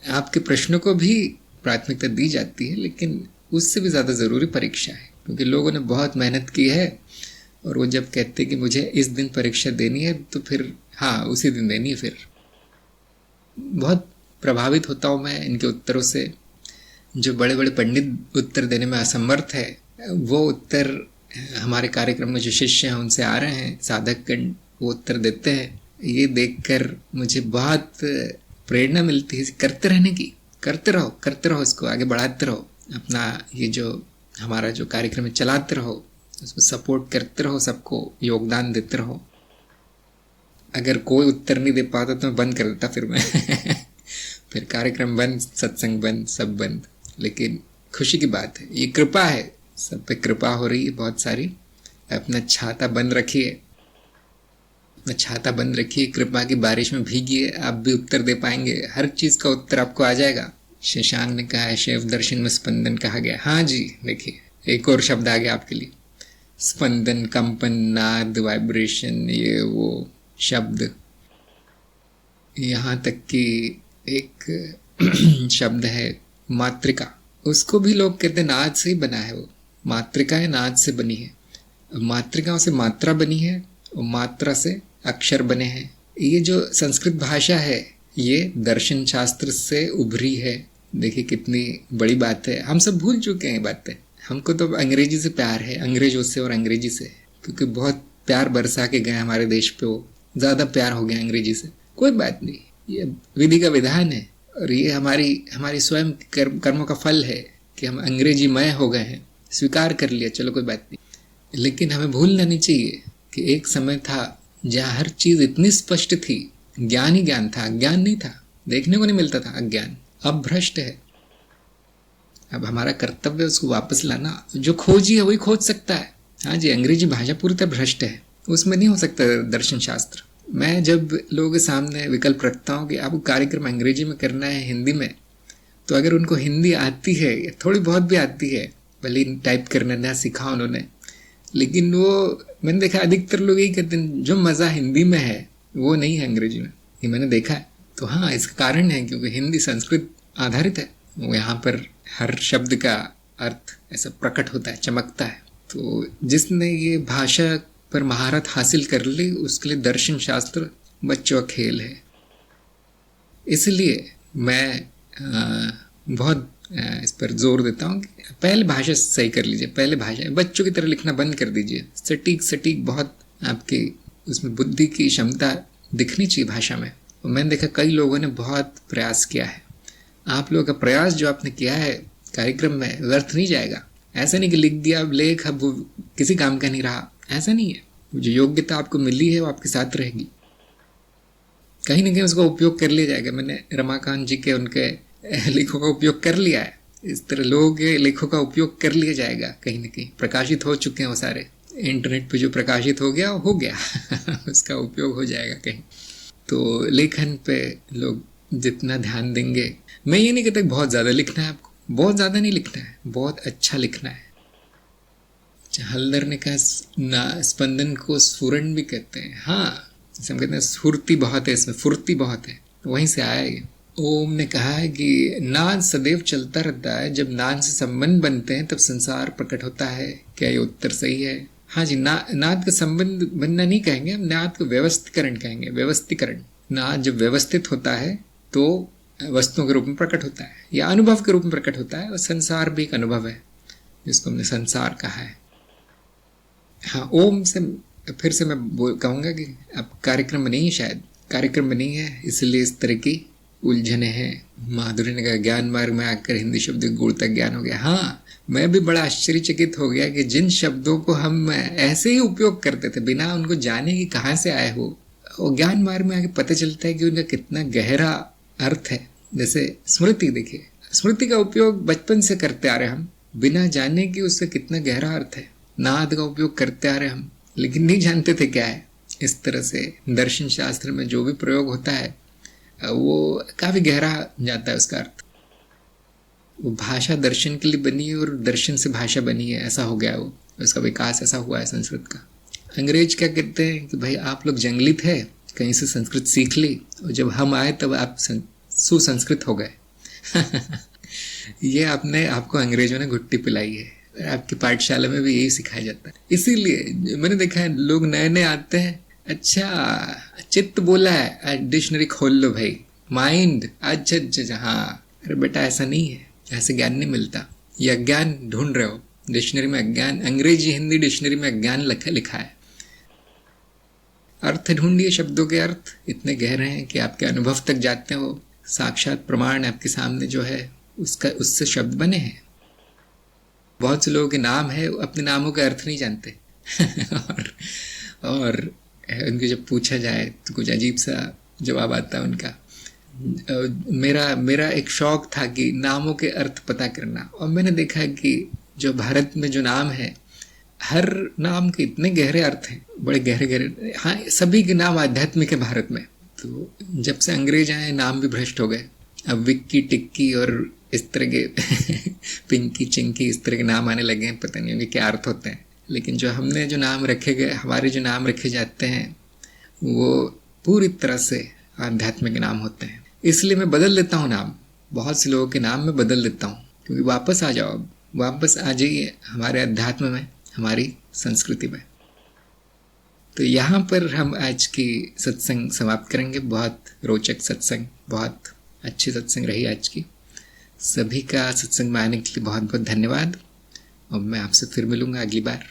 आपके प्रश्नों को भी प्राथमिकता दी जाती है, लेकिन उससे भी ज़्यादा ज़रूरी परीक्षा है, क्योंकि लोगों ने बहुत मेहनत की है। और वो जब कहते हैं कि मुझे इस दिन परीक्षा देनी है, तो फिर हाँ, उसी दिन देनी है। फिर बहुत प्रभावित होता हूँ मैं इनके उत्तरों से। जो बड़े बड़े पंडित उत्तर देने में असमर्थ है, वो उत्तर हमारे कार्यक्रम में जो शिष्य हैं उनसे आ रहे हैं, साधकगण, वो उत्तर देते हैं। ये देखकर मुझे बहुत प्रेरणा मिलती है करते रहने की। करते रहो, इसको आगे बढ़ाते रहो। अपना ये जो हमारा जो कार्यक्रम है चलाते रहो, उसको सपोर्ट करते रहो, सबको योगदान देते रहो। अगर कोई उत्तर नहीं दे पाता तो मैं बंद कर देता फिर मैं फिर कार्यक्रम बंद, सत्संग बंद, सब बंद। लेकिन खुशी की बात है, ये कृपा है, सब पे कृपा हो रही है बहुत सारी। अपना छाता बंद रखिए, छाता बंद रखिए, कृपा की बारिश में भीगिए, आप भी उत्तर दे पाएंगे, हर चीज का उत्तर आपको आ जाएगा। शशांक ने कहा है शैव दर्शन में स्पंदन कहा गया। हाँ जी, देखिए एक और शब्द आ गया आपके लिए, स्पंदन, कंपन, नाद, वाइब्रेशन, ये वो शब्द। यहाँ तक कि एक शब्द है मातृका, उसको भी लोग कहते हैं नाद से ही बना है। वो मातृका है, नाद से बनी है। मातृकाओं से मात्रा बनी है और मात्रा से अक्षर बने हैं। ये जो संस्कृत भाषा है ये दर्शन शास्त्र से उभरी है। देखिए कितनी बड़ी बात है, हम सब भूल चुके हैं बातें। हमको तो अंग्रेजी से प्यार है, अंग्रेजों से और अंग्रेजी से, क्योंकि बहुत प्यार बरसा के गए हमारे देश पे, वो ज़्यादा प्यार हो गया अंग्रेजी से। कोई बात नहीं, ये विधि का विधान है और ये हमारी स्वयं कर्मों का फल है कि हम अंग्रेजीमय हो गए हैं, स्वीकार कर लिया, चलो कोई बात नहीं। लेकिन हमें भूलना नहीं चाहिए कि एक समय था जहाँ हर चीज़ इतनी स्पष्ट थी, ज्ञान ही ज्ञान था, अज्ञान नहीं था, देखने को नहीं मिलता था अज्ञान। अब भ्रष्ट है, अब हमारा कर्तव्य उसको वापस लाना। जो खोजी है वही खोज सकता है। हाँ जी, अंग्रेजी भाषा पूरी तरह भ्रष्ट है, उसमें नहीं हो सकता दर्शन शास्त्र। मैं जब लोगों के सामने विकल्प रखता हूँ कि आपको कार्यक्रम अंग्रेजी में करना है हिंदी में, तो अगर उनको हिंदी आती है, थोड़ी बहुत भी आती है, भले टाइप करना ना सीखा उन्होंने, लेकिन वो मैंने देखा अधिकतर लोग यही कहते हैं जो मज़ा हिंदी में है वो नहीं है अंग्रेजी में, ये मैंने देखा है। तो हाँ, इसका कारण है क्योंकि हिंदी संस्कृत आधारित है, वो यहाँ पर हर शब्द का अर्थ ऐसा प्रकट होता है, चमकता है। तो जिसने ये भाषा पर महारत हासिल कर ली उसके लिए दर्शन शास्त्र बच्चों का खेल है। इसलिए मैं बहुत इस पर जोर देता हूँ कि पहले भाषा सही कर लीजिए, पहले भाषा बच्चों की तरह लिखना बंद कर दीजिए। सटीक बहुत आपकी उसमें बुद्धि की क्षमता दिखनी चाहिए भाषा में। और मैंने देखा कई लोगों ने बहुत प्रयास किया है। आप लोगों का प्रयास जो आपने किया है कार्यक्रम में व्यर्थ नहीं जाएगा। ऐसा नहीं कि लिख दिया अब लेख अब वो किसी काम का नहीं रहा, ऐसा नहीं है। जो योग्यता आपको मिली है वो आपके साथ रहेगी, कहीं ना कहीं उसका उपयोग कर लिया जाएगा। मैंने रमाकांत जी के उनके लेखों का उपयोग कर लिया है, इस तरह लोगों के लेखों का उपयोग कर लिया जाएगा। कहीं ना कहीं प्रकाशित हो चुके हैं वो सारे, इंटरनेट पे जो प्रकाशित हो गया उसका उपयोग हो जाएगा कहीं। तो लेखन पे लोग जितना ध्यान देंगे, मैं ये नहीं कहता बहुत ज़्यादा लिखना है आपको, बहुत ज़्यादा नहीं लिखना है, बहुत अच्छा लिखना है। हल्दर ने कहा ना स्पंदन को स्फुरन भी कहते हैं। हाँ, जैसे हम कहते हैं स्फूर्ति बहुत है इसमें, फुर्ती बहुत है, वहीं से आएगा। ओम ने कहा है कि नाद सदैव चलता रहता है, जब नाद से संबंध बनते हैं तब संसार प्रकट होता है। क्या ये उत्तर सही है? हाँ जी, नाद का संबंध बनना नहीं कहेंगे हम, नाद को व्यवस्थीकरण कहेंगे। व्यवस्थीकरण, नाद जब व्यवस्थित होता है तो वस्तुओं के रूप में प्रकट होता है या अनुभव के रूप में प्रकट होता है। और संसार भी एक अनुभव है जिसको हमने संसार कहा है। हाँ, ओम से फिर से मैं कहूँगा कि अब कार्यक्रम में नहीं है, शायद कार्यक्रम में नहीं है, इसलिए इस तरह की उलझने हैं। माधुरी ने कहा ज्ञान मार्ग में आकर हिंदी शब्द गुणतक ज्ञान हो गया। हाँ, मैं भी बड़ा आश्चर्यचकित हो गया कि जिन शब्दों को हम ऐसे ही उपयोग करते थे बिना उनको जाने कि कहाँ से आए हो, और ज्ञान मार्ग में आके पता चलता है कि उनका कितना गहरा अर्थ है। जैसे स्मृति, देखिए स्मृति का उपयोग बचपन से करते आ रहे हम बिना जाने कि उससे कितना गहरा अर्थ है। नाद का उपयोग करते आ रहे हम लेकिन नहीं जानते थे क्या है। इस तरह से दर्शन शास्त्र में जो भी प्रयोग होता है वो काफी गहरा जाता है उसका अर्थ। वो भाषा दर्शन के लिए बनी है और दर्शन से भाषा बनी है, ऐसा हो गया वो, उसका विकास ऐसा हुआ है संस्कृत का। अंग्रेज क्या कहते हैं कि भाई आप लोग जंगली थे, कहीं से संस्कृत सीख ली, और जब हम आए तब आप सुसंस्कृत हो गए। ये आपको अंग्रेजों ने घुट्टी पिलाई है। आपकी पाठशाला में भी यही सिखाया जाता है। इसीलिए मैंने देखा है लोग नए नए आते हैं, अच्छा चित्त बोला है, डिक्शनरी खोल लो भाई, माइंड, अच्छा हाँ, अरे बेटा ऐसा नहीं है, ऐसे ज्ञान नहीं मिलता। ये अज्ञान ढूंढ रहे हो, डिक्शनरी में अज्ञान, अंग्रेजी हिंदी डिक्शनरी में अज्ञान लिखा है। अर्थ ढूंढिए, शब्दों के अर्थ इतने गहरे हैं कि आपके अनुभव तक जाते हो। साक्षात प्रमाण आपके सामने जो है उससे शब्द बने हैं। बहुत से लोगों के नाम है, अपने नामों के अर्थ नहीं जानते। और उनके जब पूछा जाए तो कुछ अजीब सा जवाब आता है उनका। मेरा एक शौक था कि नामों के अर्थ पता करना, और मैंने देखा कि जो भारत में जो नाम है, हर नाम के इतने गहरे अर्थ हैं, बड़े गहरे गहरे। हाँ, सभी के नाम आध्यात्मिक है भारत में। तो जब से अंग्रेज आए नाम भी भ्रष्ट हो गए। अब विक्की टिक्की और इस तरह के पिंकी चिंकी इस तरह के नाम आने लगे हैं, पता नहीं उनके क्या अर्थ होते हैं। लेकिन जो हमने जो नाम रखे गए, हमारे जो नाम रखे जाते हैं वो पूरी तरह से आध्यात्मिक नाम होते हैं। इसलिए मैं बदल देता हूँ नाम, बहुत से लोगों के नाम मैं बदल देता हूँ, क्योंकि वापस आ जाओ, अब वापस आ जाइए हमारे अध्यात्म में, हमारी संस्कृति में। तो यहाँ पर हम आज की सत्संग समाप्त करेंगे। बहुत रोचक सत्संग, बहुत अच्छी सत्संग रही आज की। सभी का सत्संग में आने के लिए बहुत बहुत धन्यवाद, और मैं आपसे फिर मिलूँगा अगली बार।